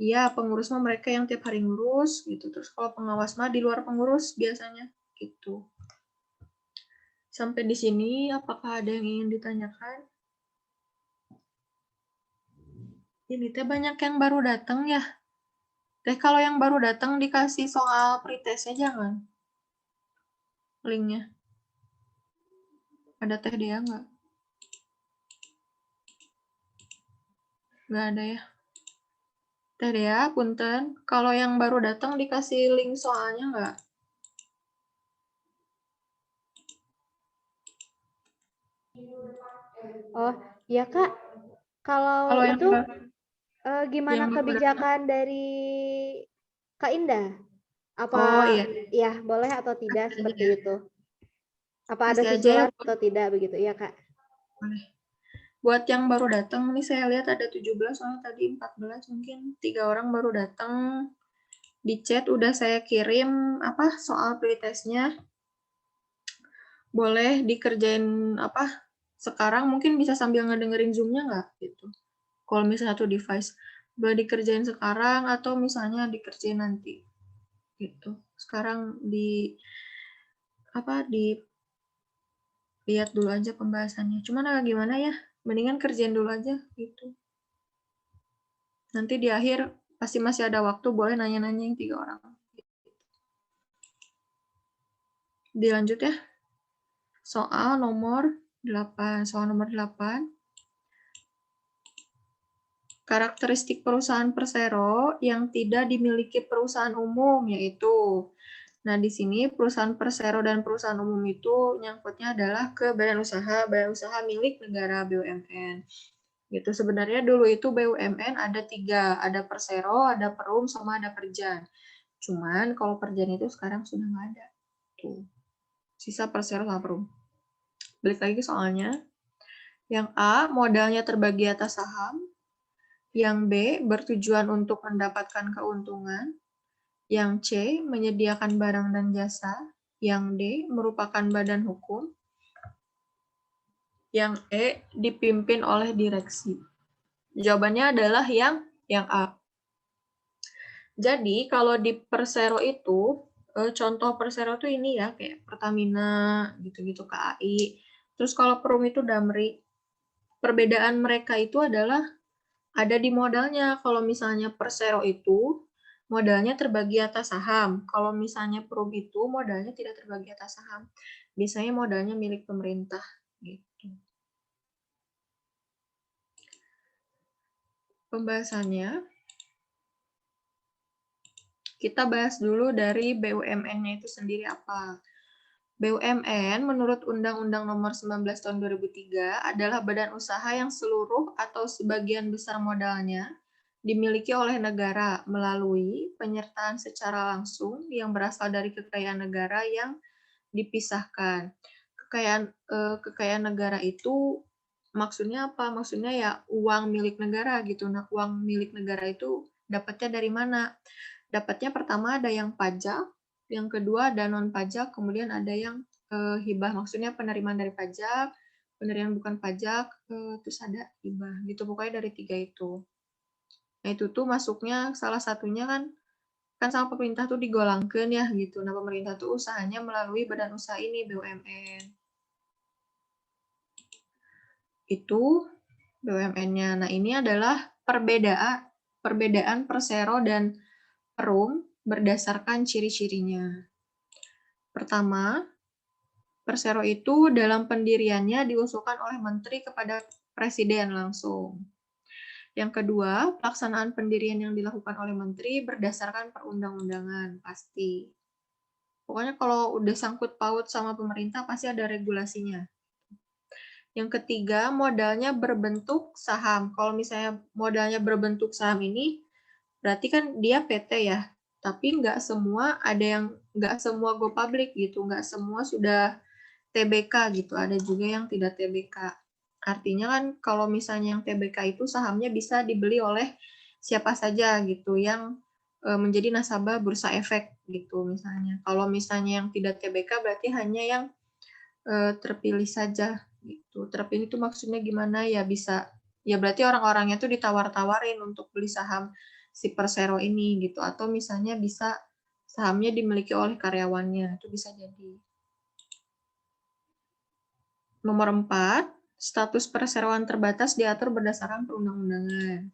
Ya, pengurus mah mereka yang tiap hari ngurus gitu. Terus kalau pengawas mah di luar pengurus biasanya gitu. Sampai di sini apakah ada yang ingin ditanyakan? Ini teh banyak yang baru datang ya. Teh kalau yang baru datang dikasih soal pretestnya jangan. Linknya. Ada teh dia nggak? Nggak ada ya. Teh dia, punten. Kalau yang baru datang dikasih link soalnya nggak? Oh, ya Kak. Kalau Kalau yang itu gimana yang baru datang. kebijakan dari Kak Indah? Apa Oh iya, ya boleh atau tidak kasih aja seperti ya. itu? Apa ada Kasih aja ya. susulan atau tidak begitu? Iya Kak. Boleh. Buat yang baru datang, nih saya lihat ada 17, soalnya tadi 14, mungkin 3 orang baru datang. Di chat udah saya kirim apa soal pretestnya. Boleh dikerjain apa sekarang, mungkin bisa sambil ngedengerin Zoom-nya nggak gitu. Kalau misalnya satu device, boleh dikerjain sekarang atau misalnya dikerjain nanti gitu. Sekarang lihat dulu aja pembahasannya. Cuman agak gimana ya? Mendingan kerjain dulu aja gitu. Nanti di akhir pasti masih ada waktu, boleh nanya-nanya yang 3 orang. Dilanjut ya. Soal nomor 8. Soal nomor 8. Karakteristik perusahaan persero yang tidak dimiliki perusahaan umum, yaitu. Nah, di sini perusahaan persero dan perusahaan umum itu nyangkutnya adalah ke badan usaha milik negara BUMN. Gitu. Sebenarnya dulu itu BUMN ada 3, ada persero, ada perum, sama ada perjan. Cuman kalau perjan itu sekarang sudah nggak ada. Tuh. Sisa persero sama perum. Balik lagi soalnya. Yang A, modalnya terbagi atas saham. Yang B, bertujuan untuk mendapatkan keuntungan. Yang C, menyediakan barang dan jasa. Yang D, merupakan badan hukum. Yang E, dipimpin oleh direksi. Jawabannya adalah yang A. Jadi, kalau di Persero itu, contoh Persero itu ini ya, kayak Pertamina, gitu-gitu, KAI. Terus kalau Perum itu Damri. Perbedaan mereka itu adalah ada di modalnya. Kalau misalnya Persero itu modalnya terbagi atas saham. Kalau misalnya Perum itu modalnya tidak terbagi atas saham. Biasanya modalnya milik pemerintah gitu. Pembahasannya kita bahas dulu dari BUMN-nya itu sendiri apa. BUMN menurut Undang-Undang Nomor 19 Tahun 2003 adalah badan usaha yang seluruh atau sebagian besar modalnya dimiliki oleh negara melalui penyertaan secara langsung yang berasal dari kekayaan negara yang dipisahkan. Kekayaan negara itu maksudnya apa? Maksudnya ya uang milik negara gitu. Nah, uang milik negara itu dapatnya dari mana? Dapatnya pertama ada yang pajak, yang kedua ada non pajak, kemudian ada yang hibah. Maksudnya penerimaan dari pajak, penerimaan bukan pajak, terus ada hibah. Gitu pokoknya dari 3 itu. Nah, itu tuh masuknya salah satunya kan sama pemerintah tuh digolangkeun ya gitu. Nah, pemerintah tuh usahanya melalui badan usaha ini BUMN. Itu BUMN-nya. Nah, ini adalah perbedaan Persero dan Perum berdasarkan ciri-cirinya. Pertama, Persero itu dalam pendiriannya diusulkan oleh menteri kepada presiden langsung. Yang kedua, pelaksanaan pendirian yang dilakukan oleh menteri berdasarkan perundang-undangan, pasti. Pokoknya kalau udah sangkut paut sama pemerintah, pasti ada regulasinya. Yang ketiga, modalnya berbentuk saham. Kalau misalnya modalnya berbentuk saham ini, berarti kan dia PT ya. Tapi nggak semua nggak semua go public gitu. Nggak semua sudah TBK gitu. Ada juga yang tidak TBK. Artinya kan kalau misalnya yang TBK itu sahamnya bisa dibeli oleh siapa saja gitu yang menjadi nasabah bursa efek gitu misalnya. Kalau misalnya yang tidak TBK berarti hanya yang terpilih saja gitu. Terpilih itu maksudnya gimana ya bisa ya berarti orang-orangnya tuh ditawar-tawarin untuk beli saham si Persero ini gitu atau misalnya bisa sahamnya dimiliki oleh karyawannya itu bisa jadi. Nomor 4, status perseroan terbatas diatur berdasarkan perundang-undangan.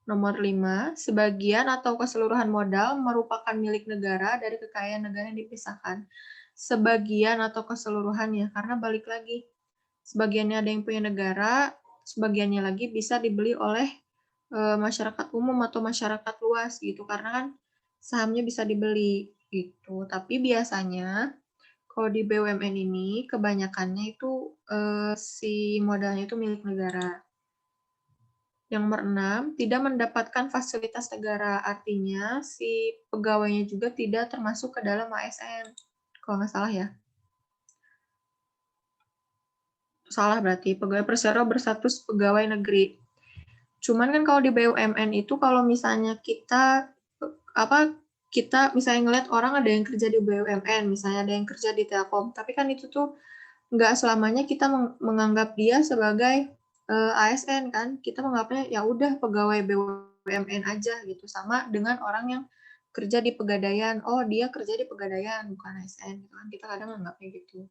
Nomor 5, sebagian atau keseluruhan modal merupakan milik negara dari kekayaan negara yang dipisahkan. Sebagian atau keseluruhannya, karena balik lagi, sebagiannya ada yang punya negara, sebagiannya lagi bisa dibeli oleh masyarakat umum atau masyarakat luas gitu, karena kan sahamnya bisa dibeli gitu. Tapi biasanya kalau di BUMN ini kebanyakannya itu si modalnya itu milik negara. Yang nomor 6, tidak mendapatkan fasilitas negara, artinya si pegawainya juga tidak termasuk ke dalam ASN. Kalau nggak salah ya. Salah berarti, pegawai Persero berstatus pegawai negeri. Cuman kan kalau di BUMN itu kalau misalnya kita misalnya ngeliat orang ada yang kerja di BUMN, misalnya ada yang kerja di Telkom, tapi kan itu tuh nggak selamanya kita menganggap dia sebagai ASN kan, kita menganggapnya ya udah pegawai BUMN aja gitu, sama dengan orang yang kerja di Pegadaian, oh dia kerja di Pegadaian bukan ASN gitu kan, kita kadang anggapnya gitu.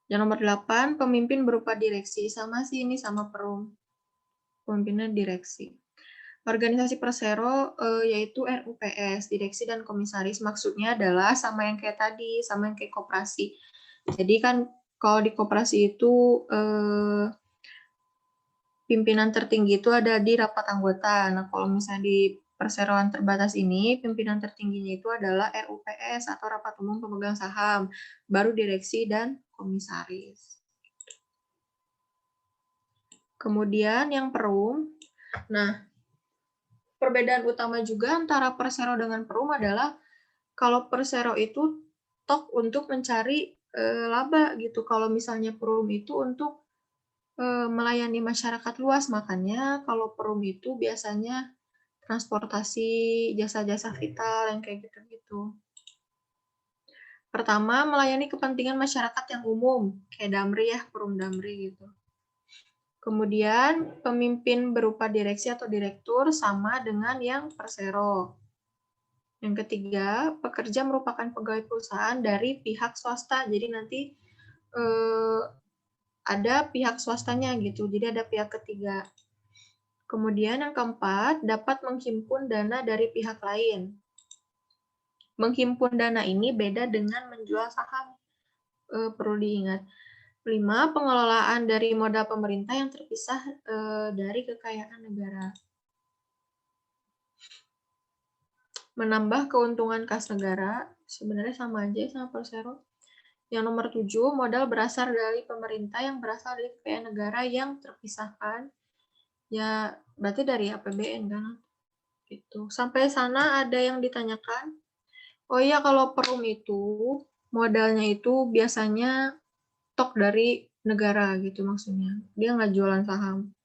Yang nomor 8, pemimpin berupa direksi, sama sih ini sama Perum, pemimpinnya direksi. Organisasi Persero yaitu RUPS, direksi dan komisaris, maksudnya adalah sama yang kayak tadi, sama yang kayak koperasi. Jadi kan kalau di koperasi itu pimpinan tertinggi itu ada di rapat anggota. Nah, kalau misalnya di perseroan terbatas ini, pimpinan tertingginya itu adalah RUPS atau Rapat Umum Pemegang Saham, baru direksi dan komisaris. Kemudian yang Perum, nah perbedaan utama juga antara Persero dengan Perum adalah kalau Persero itu tok untuk mencari laba gitu. Kalau misalnya Perum itu untuk melayani masyarakat luas, makanya kalau Perum itu biasanya transportasi, jasa-jasa vital yang kayak gitu-gitu. Pertama, melayani kepentingan masyarakat yang umum, kayak Damri ya, Perum Damri gitu. Kemudian pemimpin berupa direksi atau direktur sama dengan yang Persero. Yang ketiga, pekerja merupakan pegawai perusahaan dari pihak swasta. Jadi nanti ada pihak swastanya gitu. Jadi ada pihak ketiga. Kemudian yang keempat, dapat menghimpun dana dari pihak lain. Menghimpun dana ini beda dengan menjual saham. Perlu diingat. 5, pengelolaan dari modal pemerintah yang terpisah dari kekayaan negara. menambah keuntungan kas negara, sebenarnya sama aja sama persero. Yang nomor 7, modal berasal dari pemerintah yang berasal dari kekayaan negara yang terpisahkan. Ya, berarti dari APBN kan? Gitu. Sampai sana ada yang ditanyakan? Oh iya, kalau Perum itu modalnya itu biasanya stok dari negara gitu maksudnya. Dia nggak jualan saham.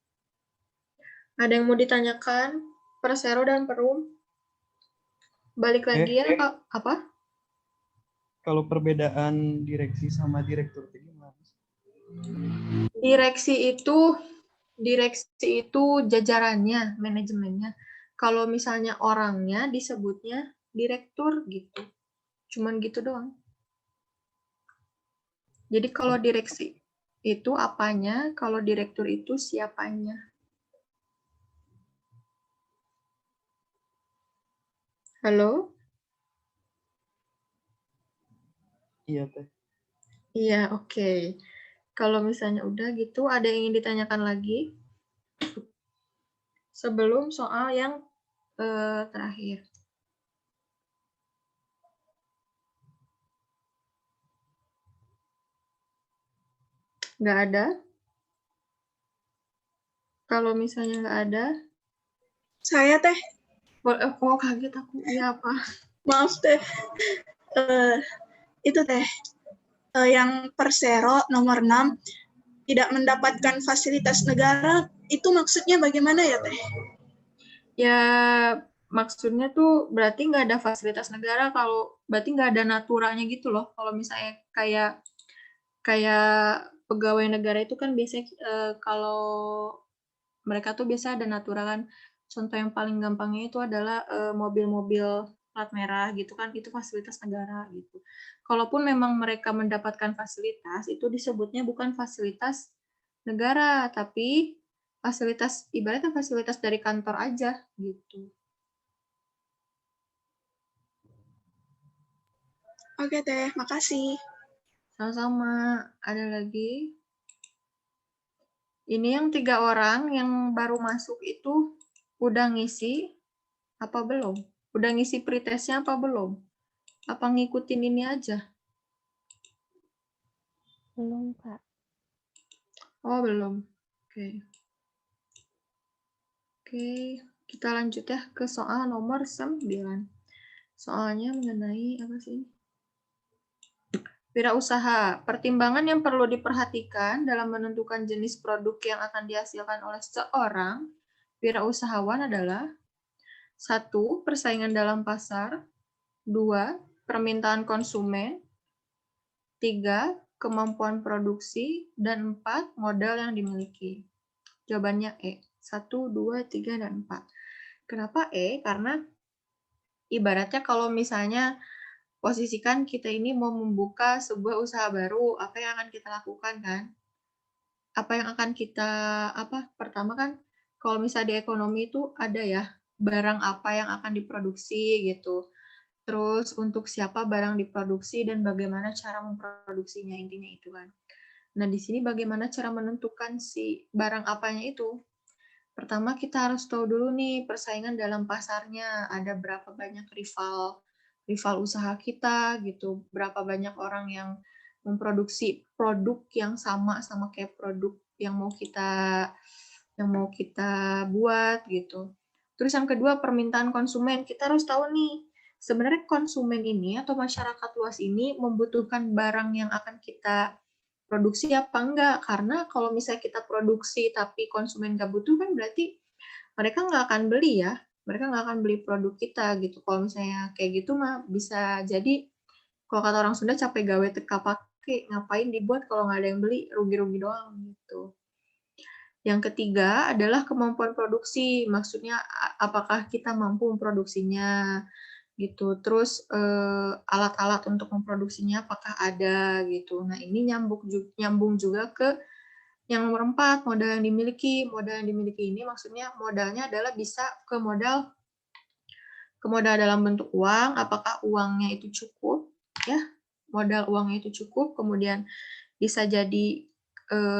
Ada yang mau ditanyakan? Persero dan Perum? Balik lagi ya, Kak. Apa? Kalau perbedaan direksi sama direktur itu gimana? Direksi itu jajarannya, manajemennya. Kalau misalnya orangnya disebutnya direktur gitu. Cuman gitu doang. Jadi kalau direksi itu apanya, kalau direktur itu siapanya. Halo? Iya teh. Iya, oke. Kalau misalnya udah gitu, ada yang ingin ditanyakan lagi? Sebelum soal yang terakhir. Nggak ada? Kalau misalnya nggak ada, Saya teh, oh kaget aku. Iya apa? maaf teh, itu teh yang Persero nomor 6 tidak mendapatkan fasilitas negara, itu maksudnya bagaimana ya teh? Ya maksudnya tuh berarti nggak ada fasilitas negara kalau berarti nggak ada naturanya gitu loh. Kalau misalnya kayak pegawai negara itu kan biasanya kalau mereka tuh biasa ada natura kan. Contoh yang paling gampangnya itu adalah mobil-mobil plat merah gitu kan, itu fasilitas negara gitu. Kalaupun memang mereka mendapatkan fasilitas, itu disebutnya bukan fasilitas negara, tapi fasilitas ibaratnya fasilitas dari kantor aja gitu. Oke teh, makasih. Sama-sama. Ada lagi? Ini yang 3 orang yang baru masuk itu udah ngisi apa belum? Udah ngisi pretestnya apa belum? Apa ngikutin ini aja? Belum, Kak. Oh, belum. Oke. Oke, kita lanjut ya ke soal nomor 9. Soalnya mengenai apa sih? Wirausaha. Pertimbangan yang perlu diperhatikan dalam menentukan jenis produk yang akan dihasilkan oleh seorang wirausahawan adalah 1. Persaingan dalam pasar. 2. Permintaan konsumen. 3. Kemampuan produksi. Dan 4. Modal yang dimiliki. Jawabannya E. 1, 2, 3, dan 4. Kenapa E? Karena ibaratnya kalau misalnya posisikan kita ini mau membuka sebuah usaha baru, apa yang akan kita lakukan kan? Apa yang akan kita, pertama kan kalau misalnya di ekonomi itu ada ya, barang apa yang akan diproduksi gitu. Terus untuk siapa barang diproduksi dan bagaimana cara memproduksinya, intinya itu kan. Nah, di sini bagaimana cara menentukan si barang apanya itu? Pertama kita harus tahu dulu nih persaingan dalam pasarnya, ada berapa banyak rival usaha kita gitu, berapa banyak orang yang memproduksi produk yang sama kayak produk yang mau kita buat gitu. Terus yang kedua permintaan konsumen, kita harus tahu nih sebenarnya konsumen ini atau masyarakat luas ini membutuhkan barang yang akan kita produksi apa enggak, karena kalau misalnya kita produksi tapi konsumen nggak butuh kan berarti mereka nggak akan beli ya, mereka nggak akan beli produk kita gitu. Kalau misalnya kayak gitu mah bisa jadi kalau kata orang Sunda capek gawe teka pake, ngapain dibuat kalau nggak ada yang beli, rugi-rugi doang gitu. Yang ketiga adalah kemampuan produksi, maksudnya apakah kita mampu memproduksinya gitu. Terus alat-alat untuk memproduksinya apakah ada gitu. Nah, ini nyambung juga ke yang nomor 4, modal yang dimiliki. Modal yang dimiliki ini maksudnya modalnya adalah bisa ke modal dalam bentuk uang, apakah uangnya itu cukup ya. Modal uangnya itu cukup, kemudian bisa jadi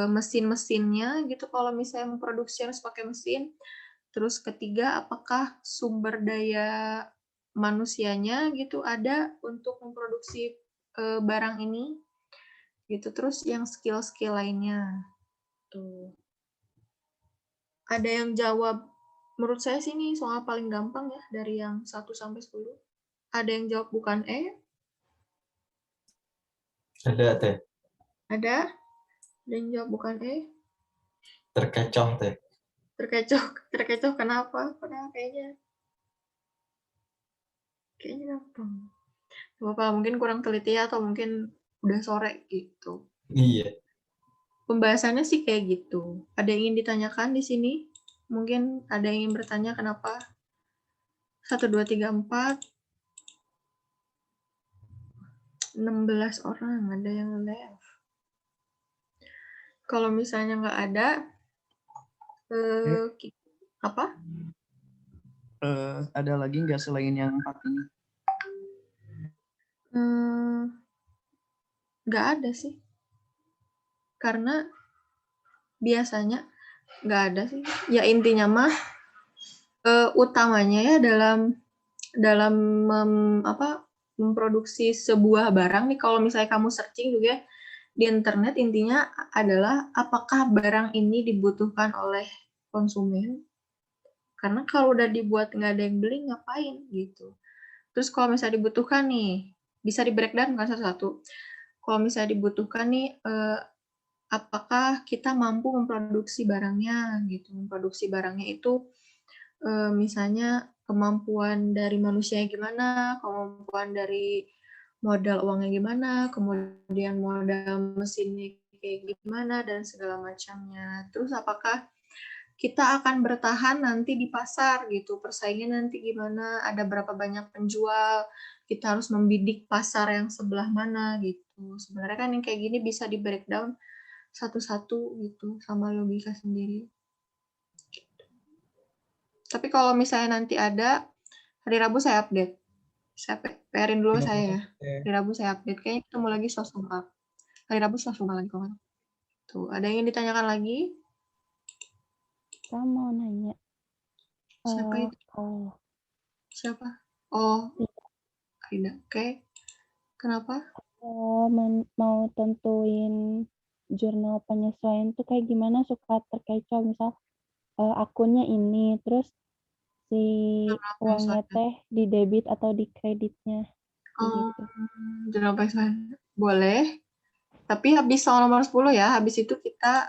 mesin-mesinnya gitu kalau misalnya memproduksi harus pakai mesin. Terus ketiga, apakah sumber daya manusianya gitu ada untuk memproduksi barang ini gitu. Terus yang skill-skill lainnya tuh. Ada yang jawab, menurut saya sih ini soal paling gampang ya dari yang 1 sampai 10. Ada yang jawab bukan E? Ada teh, Ada? Ada yang jawab bukan E? terkecoh teh. Terkecoh kenapa? Padahal kayaknya gampang. Gak apa-apa, mungkin kurang teliti atau mungkin udah sore gitu. Iya. Pembahasannya sih kayak gitu. Ada yang ingin ditanyakan di sini? Mungkin ada yang ingin bertanya kenapa 1, 2, 3, 4, 16 orang, ada yang left. Kalau misalnya nggak ada, apa? Ada lagi nggak selain yang 4 ini? Nggak ada sih. Karena biasanya nggak ada sih. Ya intinya mah utamanya ya dalam memproduksi sebuah barang nih, kalau misalnya kamu searching juga di internet, intinya adalah apakah barang ini dibutuhkan oleh konsumen. Karena kalau udah dibuat nggak ada yang beli, ngapain gitu. Terus kalau misalnya dibutuhkan nih, bisa di breakdown kan satu-satu. Kalau misalnya dibutuhkan nih, apakah kita mampu memproduksi barangnya gitu. Memproduksi barangnya itu misalnya kemampuan dari manusianya gimana, kemampuan dari modal uangnya gimana, kemudian modal mesinnya kayak gimana, dan segala macamnya. Terus apakah kita akan bertahan nanti di pasar gitu, persaingan nanti gimana, ada berapa banyak penjual, kita harus membidik pasar yang sebelah mana gitu. Sebenarnya kan yang kayak gini bisa di breakdown satu-satu gitu, sama logika sendiri. Tapi kalau misalnya nanti ada, hari Rabu saya update. Saya PR-in dulu saya ya. Hari Rabu saya update. Kayaknya ketemu lagi sosumap. Hari Rabu sosumap lagi kalau tuh. Ada yang ingin ditanyakan lagi? Saya mau nanya. Siapa itu? Oh, Siapa? Oh, Aida. Oke. Kenapa? mau tentuin jurnal penyesuaian tuh kayak gimana, suka terkecoh, misal akunnya ini, terus si uangnya teh di debit atau di kreditnya. Gitu. Jurnal penyesuaian. Boleh. Tapi habis soal nomor 10 ya. Habis itu kita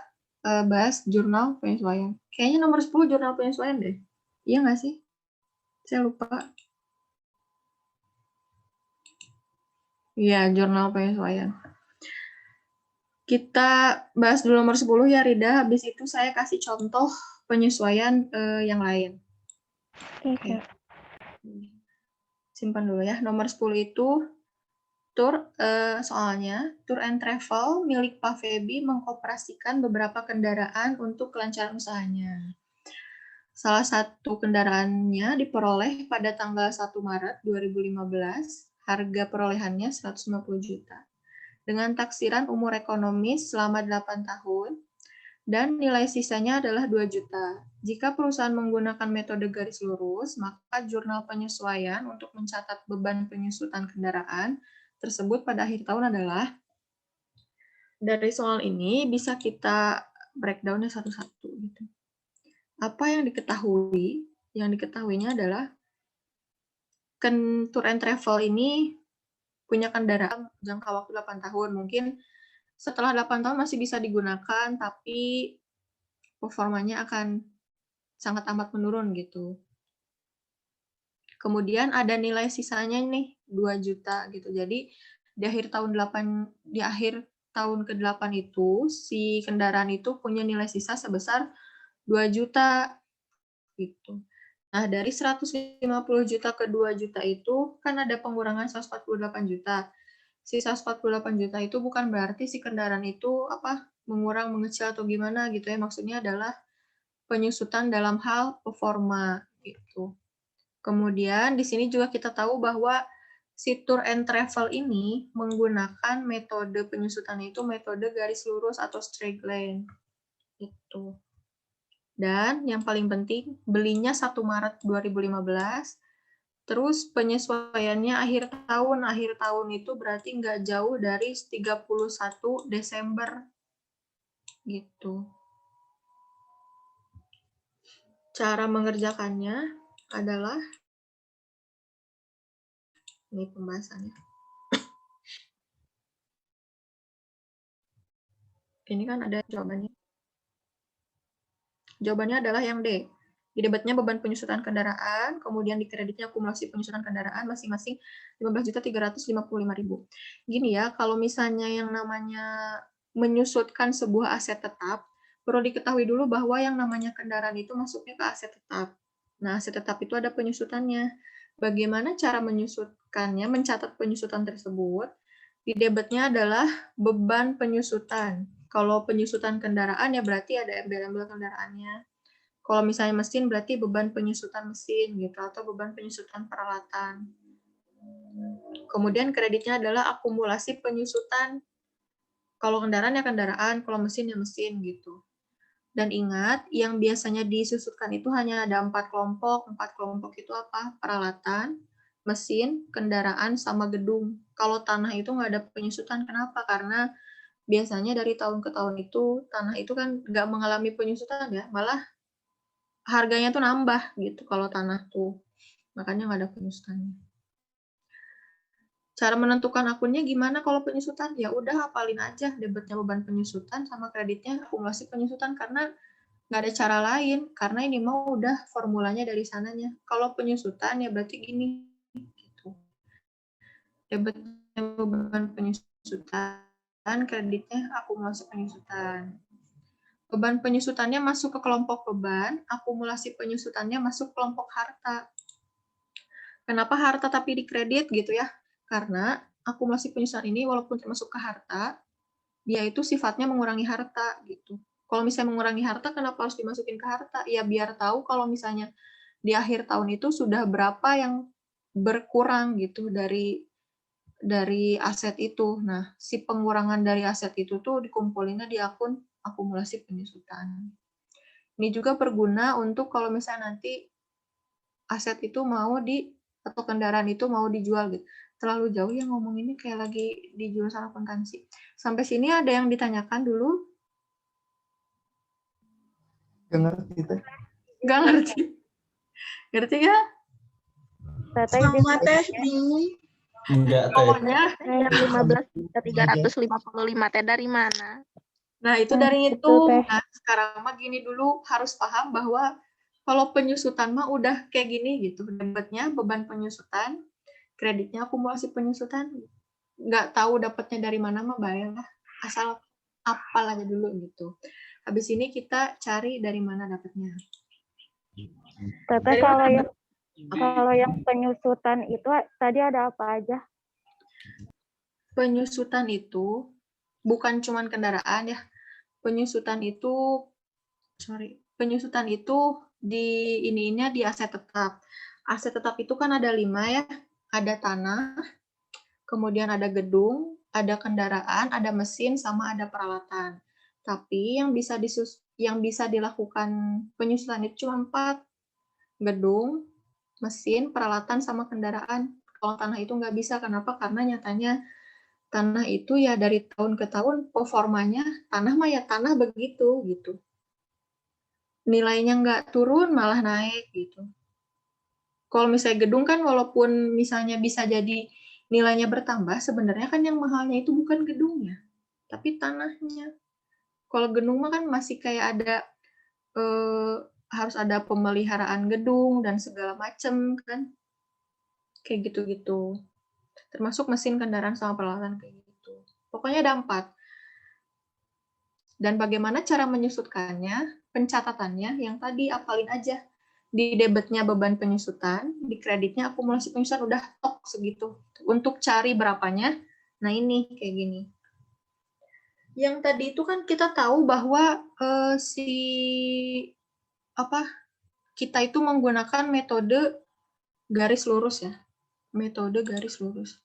bahas jurnal penyesuaian. Kayaknya nomor 10 jurnal penyesuaian deh. Iya nggak sih? Saya lupa. Iya, jurnal penyesuaian. Kita bahas dulu nomor 10 ya, Rida. Habis itu saya kasih contoh penyesuaian yang lain. Oke. Simpan dulu ya. Nomor 10 itu soalnya Tour and Travel milik Pak Febi mengoperasikan beberapa kendaraan untuk kelancaran usahanya. Salah satu kendaraannya diperoleh pada tanggal 1 Maret 2015, harga perolehannya 150 juta. Dengan taksiran umur ekonomis selama 8 tahun, dan nilai sisanya adalah 2 juta. Jika perusahaan menggunakan metode garis lurus, maka jurnal penyesuaian untuk mencatat beban penyusutan kendaraan tersebut pada akhir tahun adalah, dari soal ini bisa kita breakdown-nya satu-satu gitu. Apa yang diketahui? Yang diketahuinya adalah Tour and Travel ini punya kendaraan jangka waktu 8 tahun. Mungkin setelah 8 tahun masih bisa digunakan, tapi performanya akan sangat amat menurun gitu. Kemudian ada nilai sisanya nih 2 juta gitu. Jadi di akhir tahun ke-8 itu si kendaraan itu punya nilai sisa sebesar 2 juta gitu. Nah, dari 150 juta ke 2 juta itu kan ada pengurangan 148 juta. Si 148 juta itu bukan berarti si kendaraan itu mengurang, mengecil atau gimana gitu ya. Maksudnya adalah penyusutan dalam hal performa gitu. Kemudian di sini juga kita tahu bahwa si Tour and Travel ini menggunakan metode penyusutan itu metode garis lurus atau straight line. Itu. Dan yang paling penting, belinya 1 Maret 2015, Terus penyesuaiannya akhir tahun. Akhir tahun itu berarti nggak jauh dari 31 Desember. Gitu. Cara mengerjakannya adalah, ini pembahasannya. Ini kan ada jawabannya. Jawabannya adalah yang D. Di debitnya beban penyusutan kendaraan, kemudian di kreditnya akumulasi penyusutan kendaraan masing-masing 15.355.000. Gini ya, kalau misalnya yang namanya menyusutkan sebuah aset tetap, perlu diketahui dulu bahwa yang namanya kendaraan itu masuknya ke aset tetap. Nah, aset tetap itu ada penyusutannya. Bagaimana cara menyusutkannya, mencatat penyusutan tersebut? Di debitnya adalah beban penyusutan. Kalau penyusutan kendaraan ya berarti ada embel-embel kendaraannya. Kalau misalnya mesin berarti beban penyusutan mesin gitu, atau beban penyusutan peralatan. Kemudian kreditnya adalah akumulasi penyusutan. Kalau kendaraan ya kendaraan, kalau mesin ya mesin gitu. Dan ingat, yang biasanya disusutkan itu hanya ada 4 kelompok. 4 kelompok itu apa? Peralatan, mesin, kendaraan, sama gedung. Kalau tanah itu nggak ada penyusutan. Kenapa? Karena biasanya dari tahun ke tahun itu, tanah itu kan nggak mengalami penyusutan ya, malah harganya tuh nambah gitu kalau tanah tuh. Makanya nggak ada penyusutannya. Cara menentukan akunnya gimana kalau penyusutan? Ya udah hafalin aja debitnya beban penyusutan sama kreditnya akumulasi penyusutan, karena nggak ada cara lain, karena ini mau udah formulanya dari sananya. Kalau penyusutan ya berarti gini gitu. Debitnya beban penyusutan, kreditnya akumulasi penyusutan. Beban penyusutannya masuk ke kelompok beban, akumulasi penyusutannya masuk kelompok harta. Kenapa harta tapi di kredit gitu ya? Karena akumulasi penyusutan ini walaupun termasuk ke harta, dia itu sifatnya mengurangi harta gitu. Kalau misalnya mengurangi harta, kenapa harus dimasukin ke harta? Ya biar tahu kalau misalnya di akhir tahun itu sudah berapa yang berkurang gitu dari aset itu. Nah, si pengurangan dari aset itu tuh dikumpulinnya di akun akumulasi penyusutan. Ini juga berguna untuk kalau misalnya nanti aset itu mau atau kendaraan itu mau dijual gitu. Terlalu jauh ya ngomong ini kayak lagi di jurusan akuntansi. Sampai sini ada yang ditanyakan dulu? Gak ngerti teh. Nggak ngerti. Ngerti nggak? Sama teh bingung. Enggak teh. Pokoknya, Yang 15.355 teh dari mana? nah itu dari itu itu. teh. Nah, sekarang mah gini dulu, harus paham bahwa kalau penyusutan mah udah kayak gini gitu. Debitnya beban penyusutan, kreditnya akumulasi penyusutan. Nggak tahu dapatnya dari mana mah bayang lah. Asal apal aja dulu gitu. Habis ini kita cari dari mana dapatnya. Teteh Dari kalau yang penyusutan itu tadi ada apa aja? Penyusutan itu bukan cuman kendaraan ya. Penyusutan itu ininya di aset tetap. Aset tetap itu kan ada 5 ya. Ada tanah, kemudian ada gedung, ada kendaraan, ada mesin, sama ada peralatan. Tapi yang bisa dilakukan penyusutan itu cuma 4. Gedung, mesin, peralatan, sama kendaraan. Kalau tanah itu nggak bisa. Kenapa? Karena nyatanya tanah itu ya dari tahun ke tahun performanya, tanah mah ya tanah begitu gitu. Nilainya nggak turun malah naik gitu. Kalau misalnya gedung kan walaupun misalnya bisa jadi nilainya bertambah, sebenarnya kan yang mahalnya itu bukan gedungnya, tapi tanahnya. Kalau gedung mah kan masih kayak ada harus ada pemeliharaan gedung dan segala macam kan, kayak gitu-gitu. Termasuk mesin, kendaraan, sama peralatan kayak gitu. Pokoknya ada 4. Dan bagaimana cara menyusutkannya? Pencatatannya yang tadi apalin aja. Di debitnya beban penyusutan, di kreditnya akumulasi penyusutan, udah tok segitu. Untuk cari berapanya, nah ini kayak gini. Yang tadi itu kan kita tahu bahwa kita itu menggunakan metode garis lurus ya. Metode garis lurus.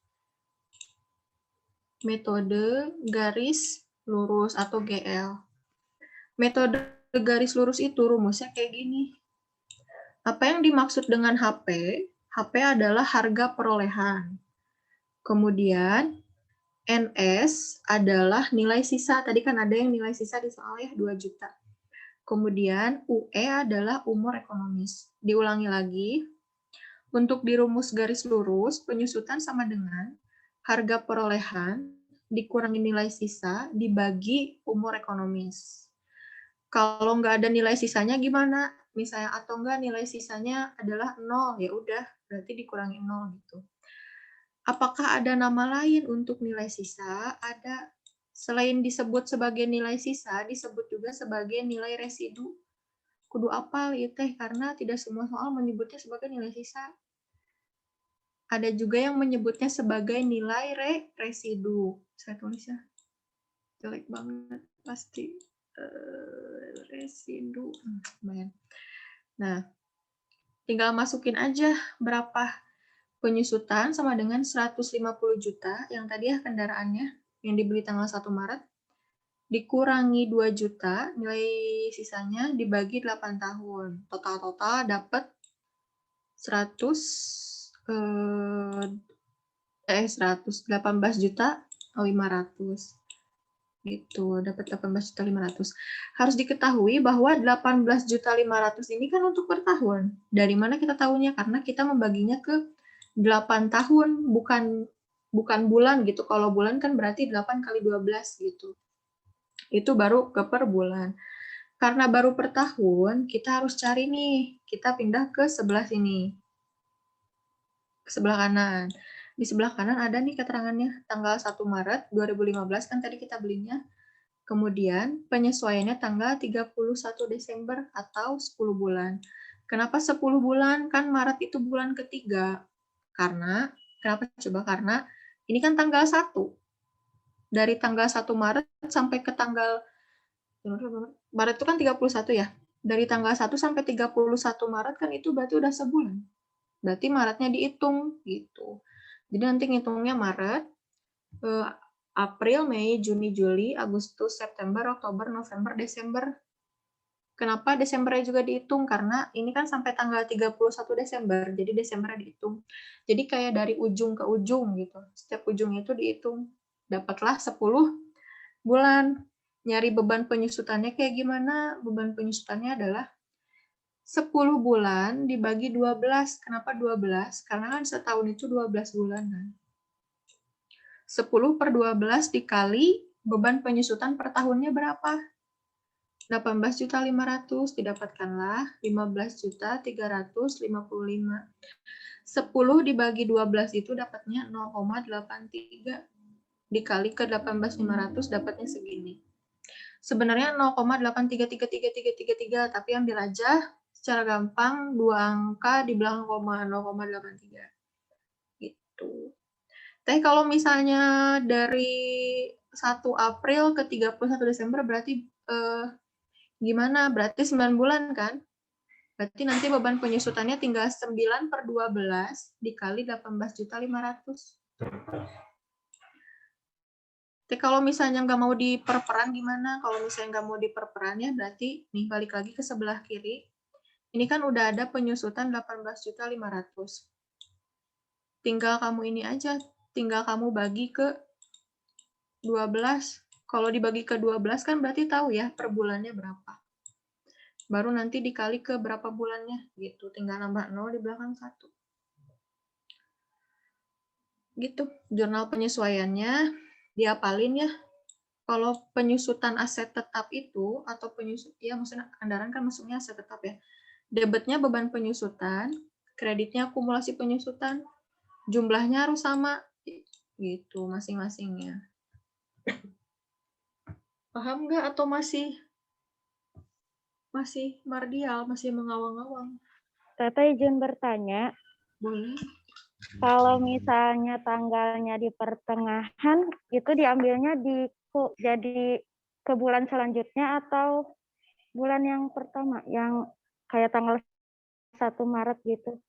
Metode garis lurus atau GL. Metode garis lurus itu rumusnya kayak gini. Apa yang dimaksud dengan HP? HP adalah harga perolehan. Kemudian NS adalah nilai sisa. Tadi kan ada yang nilai sisa di soal ya, 2 juta. Kemudian UE adalah umur ekonomis. Diulangi lagi. Untuk di rumus garis lurus, penyusutan sama dengan harga perolehan dikurangi nilai sisa dibagi umur ekonomis. Kalau nggak ada nilai sisanya gimana? Misalnya atau enggak nilai sisanya adalah 0, ya udah berarti dikurangi 0 gitu. Apakah ada nama lain untuk nilai sisa? Ada. Selain disebut sebagai nilai sisa, disebut juga sebagai nilai residu. Kudu apal ya teh, karena tidak semua soal menyebutnya sebagai nilai sisa. Ada juga yang menyebutnya sebagai nilai residu. Saya tulis ya. Jelek banget pasti. Residu. Lumayan. Nah, tinggal masukin aja berapa penyusutan sama dengan 150 juta yang tadi ya kendaraannya yang dibeli tanggal 1 Maret dikurangi 2 juta, nilai sisanya dibagi 8 tahun. Total dapat 18 juta 500 gitu, dapat 18 juta 500. Harus diketahui bahwa 18 juta 500 ini kan untuk per tahun. Dari mana kita tahunya? Karena kita membaginya ke 8 tahun, bukan bulan gitu. Kalau bulan kan berarti 8 kali 12 gitu. Itu baru ke per bulan. Karena baru per tahun, kita harus cari nih. Kita pindah ke sebelah sini. Ke sebelah kanan. Di sebelah kanan ada nih keterangannya. Tanggal 1 Maret 2015 kan tadi kita belinya. Kemudian penyesuaiannya tanggal 31 Desember atau 10 bulan. Kenapa 10 bulan? Kan Maret itu bulan ketiga. Kenapa coba? Karena ini kan tanggal 1. Dari tanggal 1 Maret sampai ke tanggal Maret itu kan 31 ya. Dari tanggal 1 sampai 31 Maret kan itu berarti udah sebulan. Berarti Maretnya dihitung gitu. Jadi nanti ngitungnya Maret, April, Mei, Juni, Juli, Agustus, September, Oktober, November, Desember. Kenapa Desembernya juga dihitung? Karena ini kan sampai tanggal 31 Desember, jadi Desembernya dihitung. Jadi kayak dari ujung ke ujung gitu. Setiap ujung itu dihitung. Dapatlah 10 bulan. Nyari beban penyusutannya kayak gimana? Beban penyusutannya adalah 10 bulan dibagi 12. Kenapa 12? Karena kan setahun itu 12 bulanan. 10 per 12 dikali beban penyusutan per tahunnya berapa? 18.500 didapatkanlah 15.355. 10 dibagi 12 itu dapatnya 0,83. Dikali ke 18.500 dapatnya segini. Sebenarnya 0,833333, tapi ambil aja secara gampang 2 angka di belakang koma 0,83. Gitu. Teh kalau misalnya dari 1 April ke 31 Desember berarti gimana? Berarti 9 bulan kan? Berarti nanti beban penyusutannya tinggal 9 per 12 dikali 18.500. Tapi kalau misalnya nggak mau diperperan gimana? Kalau misalnya nggak mau diperperan ya berarti nih balik lagi ke sebelah kiri. Ini kan udah ada penyusutan 18.500. Tinggal kamu ini aja, tinggal kamu bagi ke 12. Kalau dibagi ke 12 kan berarti tahu ya per bulannya berapa. Baru nanti dikali ke berapa bulannya gitu. Tinggal nambah 0 di belakang 1. Gitu. Jurnal penyesuaiannya diapalin ya. Kalau penyusutan aset tetap itu atau ya maksudnya kendaraan kan masuknya aset tetap ya. Debitnya beban penyusutan, kreditnya akumulasi penyusutan, jumlahnya harus sama gitu masing-masingnya. Paham nggak atau masih mardial, masih mengawang-awang? Teteh izin bertanya, Boleh. kalau misalnya tanggalnya di pertengahan, itu diambilnya jadi ke bulan selanjutnya atau bulan yang pertama, yang kayak tanggal 1 Maret gitu?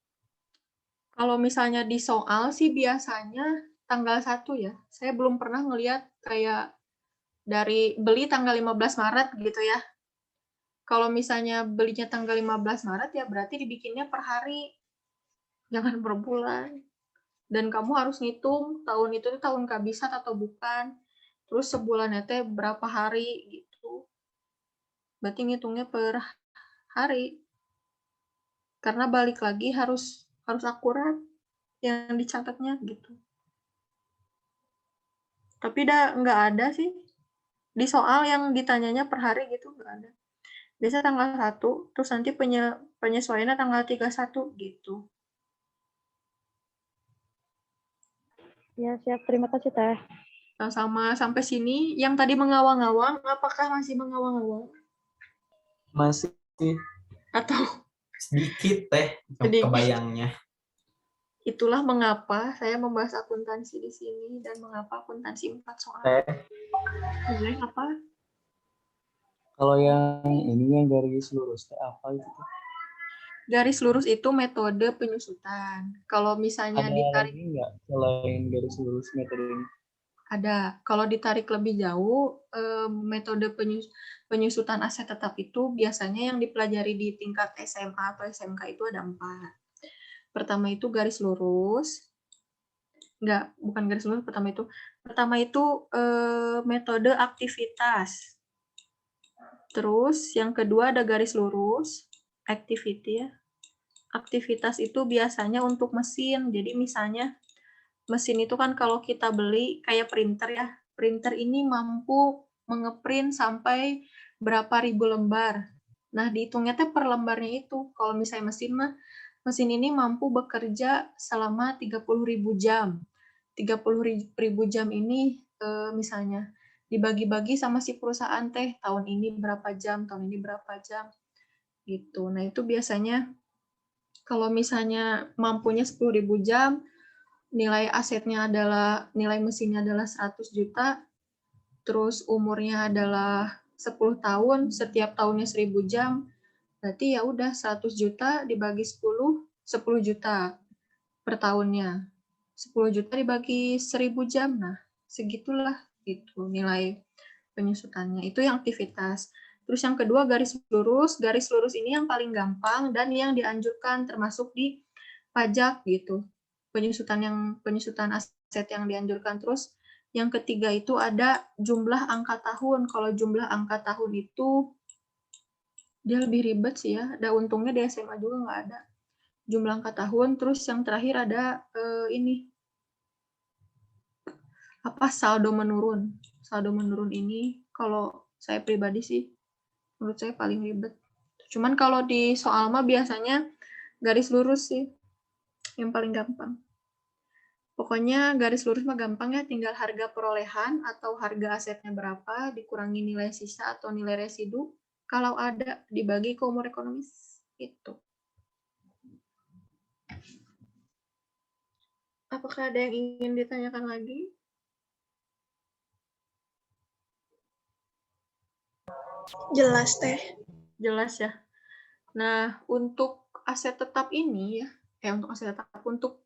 Kalau misalnya di soal sih biasanya tanggal 1 ya. Saya belum pernah ngelihat kayak dari beli tanggal 15 Maret gitu ya. Kalau misalnya belinya tanggal 15 Maret ya berarti dibikinnya per hari. jangan per bulan. Dan kamu harus ngitung tahun itu tuh tahun kehabisan atau bukan. Terus sebulannya teh berapa hari gitu. Berarti ngitungnya per hari. Karena balik lagi harus akurat yang dicatatnya gitu. Tapi nggak ada sih. Di soal yang ditanyanya per hari gitu nggak ada. Biasa tanggal 1, terus nanti penyesuaiannya tanggal 31 gitu. Ya, siap. Terima kasih, Teh. Sama sampai sini, yang tadi mengawang-awang, apakah masih mengawang-awang? Masih Atau sedikit teh Sedikit. kebayangnya. itulah mengapa saya membahas akuntansi di sini dan mengapa akuntansi 4 soal. Teh, Boleh apa? Kalau yang ini yang garis lurus teh apa gitu? Garis lurus itu metode penyusutan. Kalau misalnya Ada ditarik lagi nggak selain garis lurus metode ini? ada. Kalau ditarik lebih jauh, metode penyusutan aset tetap itu biasanya yang dipelajari di tingkat SMA atau SMK itu ada 4. Pertama itu garis lurus. Enggak, bukan garis lurus pertama itu. Pertama itu metode aktivitas. Terus yang kedua ada garis lurus, activity ya. Aktivitas itu biasanya untuk mesin. Jadi misalnya mesin itu kan kalau kita beli kayak printer ya. Printer ini mampu mengeprint sampai berapa ribu lembar. Nah, dihitungnya teh per lembarnya itu. Kalau misalnya mesin ini mampu bekerja selama 30.000 jam. 30.000 jam ini misalnya dibagi-bagi sama si perusahaan teh, tahun ini berapa jam, tahun ini berapa jam. Gitu. Nah, itu biasanya kalau misalnya mampunya 10.000 jam, nilai asetnya adalah, nilai mesinnya adalah 100 juta, terus umurnya adalah 10 tahun, setiap tahunnya 1.000 jam, berarti ya udah 100 juta dibagi 10 juta per tahunnya. 10 juta dibagi 1.000 jam, nah segitulah itu nilai penyusutannya. Itu yang aktivitas. Terus yang kedua garis lurus. Garis lurus ini yang paling gampang dan yang dianjurkan termasuk di pajak gitu. Penyusutan aset yang dianjurkan. Terus yang ketiga itu ada jumlah angka tahun. Kalau jumlah angka tahun itu dia lebih ribet sih ya. Ada untungnya di SMA juga nggak ada. Jumlah angka tahun. Terus yang terakhir ada ini saldo menurun. Saldo menurun ini kalau saya pribadi sih menurut saya paling ribet. Cuman kalau di soal mah biasanya garis lurus sih yang paling gampang. Pokoknya garis lurus mah gampang ya, tinggal harga perolehan atau harga asetnya berapa dikurangi nilai sisa atau nilai residu. Kalau ada dibagi ke umur ekonomis itu. Apakah ada yang ingin ditanyakan lagi? Jelas teh. Jelas ya. Nah, untuk aset tetap ini ya, untuk aset tetap, untuk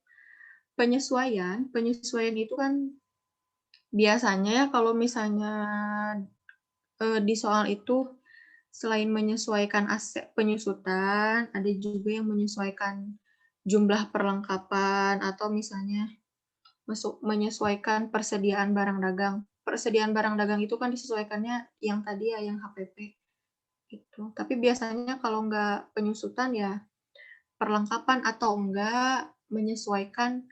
penyesuaian itu kan biasanya ya kalau misalnya di soal itu selain menyesuaikan aset penyusutan, ada juga yang menyesuaikan jumlah perlengkapan atau misalnya menyesuaikan persediaan barang dagang. Persediaan barang dagang itu kan disesuaikannya yang tadi ya, yang HPP. Gitu. Tapi biasanya kalau nggak penyusutan ya perlengkapan atau enggak menyesuaikan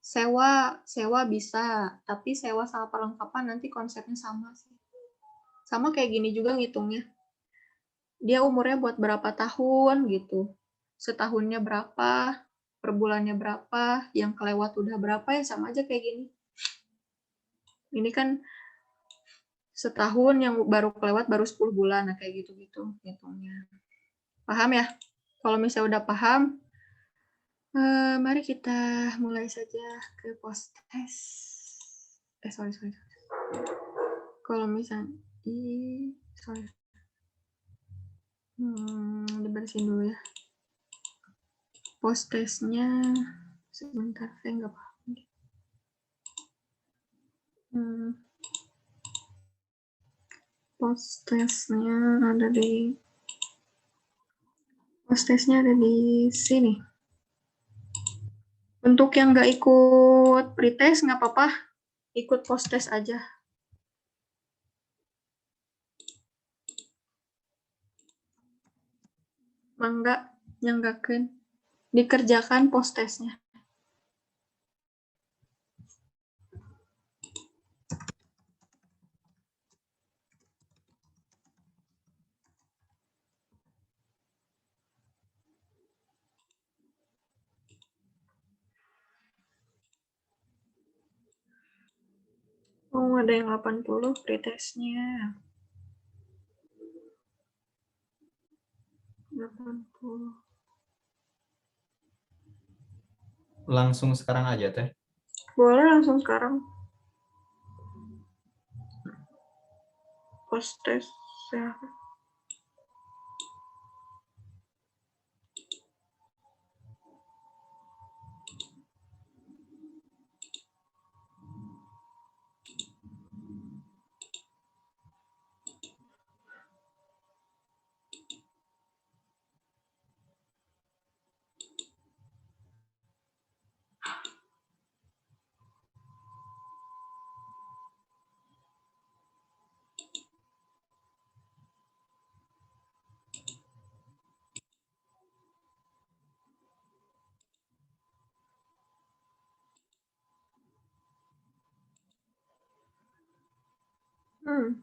sewa bisa, tapi sewa sama perlengkapan nanti konsepnya sama sih. Sama kayak gini juga ngitungnya. Dia umurnya buat berapa tahun gitu. Setahunnya berapa, per bulannya berapa, yang kelewat udah berapa ya sama aja kayak gini. Ini kan setahun yang baru kelewat baru 10 bulan, nah kayak gitu-gitu ngitungnya. Paham ya? Kalau misalnya udah paham, mari kita mulai saja ke post test. Sorry. Kalau misalnya, sorry. Dibersihin dulu ya. Post testnya sebentar, saya nggak paham. Post testnya ada di sini. Untuk yang nggak ikut pretest nggak apa-apa, ikut post test aja. Mangga nyanggakeun, dikerjakan post testnya. Oh, ada yang 80 pretestnya. 80. Langsung sekarang aja teh. Boleh langsung sekarang. Post test ya. Hmm.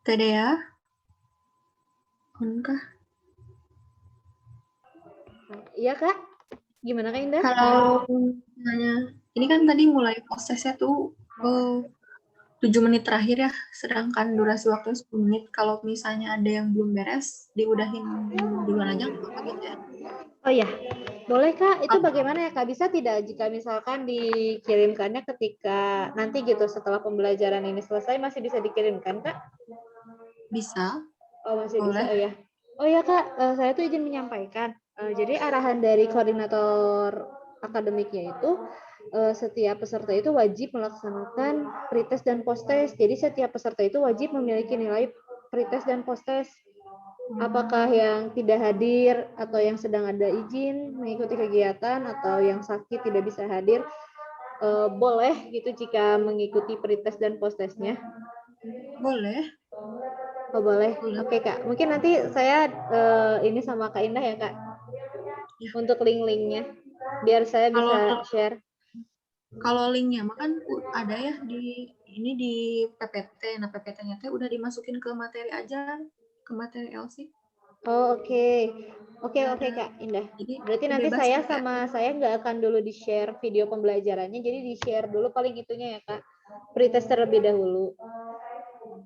TDA? On kah? Iya Kak, gimana Kak Indah? Kalau misalnya, ini kan tadi mulai prosesnya tuh 7 menit terakhir ya, sedangkan durasi waktunya 10 menit. Kalau misalnya ada yang belum beres, diudahin duluan aja nggak apa-apa gitu ya. Oh iya, boleh Kak. Itu bagaimana ya Kak? Bisa tidak jika misalkan dikirimkannya ketika nanti gitu setelah pembelajaran ini selesai masih bisa dikirimkan Kak? Bisa, Oh masih bisa, boleh. oh ya. Oh ya Kak, saya tuh izin menyampaikan. Jadi arahan dari koordinator akademiknya itu setiap peserta itu wajib melaksanakan pretest dan posttest. Jadi setiap peserta itu wajib memiliki nilai pretest dan posttest. Apakah yang tidak hadir atau yang sedang ada izin mengikuti kegiatan atau yang sakit tidak bisa hadir, boleh gitu jika mengikuti pretest dan posttestnya. Boleh. Oh boleh. Boleh. Oke Kak. Mungkin nanti saya ini sama Kak Indah ya Kak. Ya. Untuk link-linknya. Biar saya bisa share. Kalau linknya mah kan ada ya di ini di PPT. Nah PPT-nya teh udah dimasukin ke materi aja, ke materi LC. Oh oke. Oke Kak Indah. Jadi Berarti nanti bebas saya ya, sama saya nggak akan dulu di share video pembelajarannya. Jadi di share dulu paling itunya ya Kak. Pretest terlebih dahulu.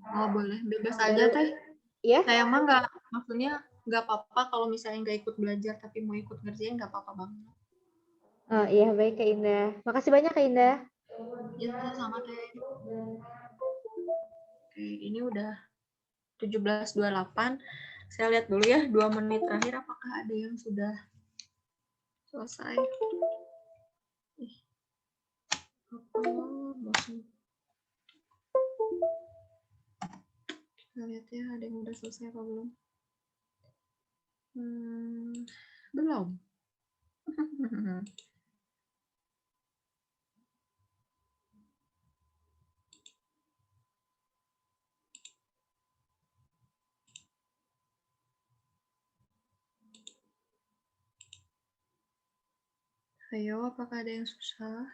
Oh boleh, bebas aja teh. Ya? Saya mah maksudnya nggak apa-apa kalau misalnya nggak ikut belajar tapi mau ikut ngerjain nggak apa-apa banget. Oh iya baik Kak Indah. Makasih banyak Kak Indah. Ya sama teh. Oke, ini udah 17.28. Saya lihat dulu ya 2 menit terakhir apakah ada yang sudah selesai. Ih, apa bosan. Kita lihat ya ada yang udah selesai apa belum. Belum. Ayo, apakah ada yang susah?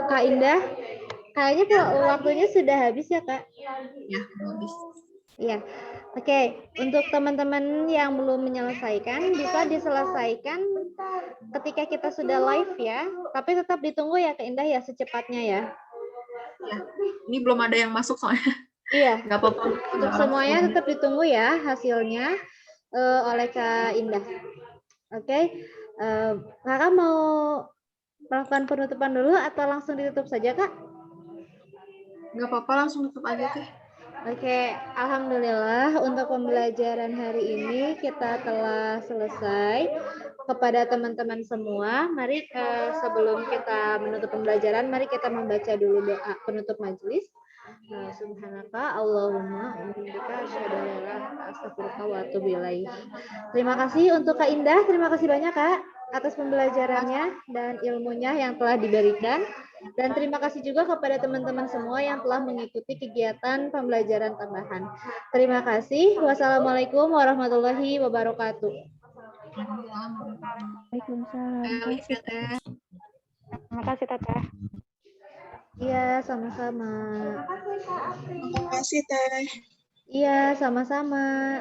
Kak Indah, kayaknya waktunya sudah habis ya, Kak? Ya, habis. Iya. Oke, untuk teman-teman yang belum menyelesaikan, bisa diselesaikan ketika kita sudah live ya. Tapi tetap ditunggu ya, Kak Indah ya, secepatnya ya. Ya, ini belum ada yang masuk soalnya. Iya. Nggak apa-apa. Untuk semuanya tetap ditunggu ya hasilnya oleh Kak Indah. Oke. Kakak mau melakukan penutupan dulu atau langsung ditutup saja, Kak? Nggak apa-apa, langsung tutup aja Teh. Oke, alhamdulillah untuk pembelajaran hari ini kita telah selesai. Kepada teman-teman semua, mari sebelum kita menutup pembelajaran, mari kita membaca dulu doa penutup majelis. Subhanaka Allahumma bihamdika asyhadu an la ilaha illa anta astaghfiruka wa atubu ilaik. Terima kasih untuk Kak Indah, terima kasih banyak Kak atas pembelajarannya dan ilmunya yang telah diberikan. Dan terima kasih juga kepada teman-teman semua yang telah mengikuti kegiatan pembelajaran tambahan. Terima kasih. Wassalamualaikum warahmatullahi wabarakatuh. Waalaikumsalam. Terima kasih, Teteh. Iya, sama-sama. Terima kasih, Teh. Iya, sama-sama.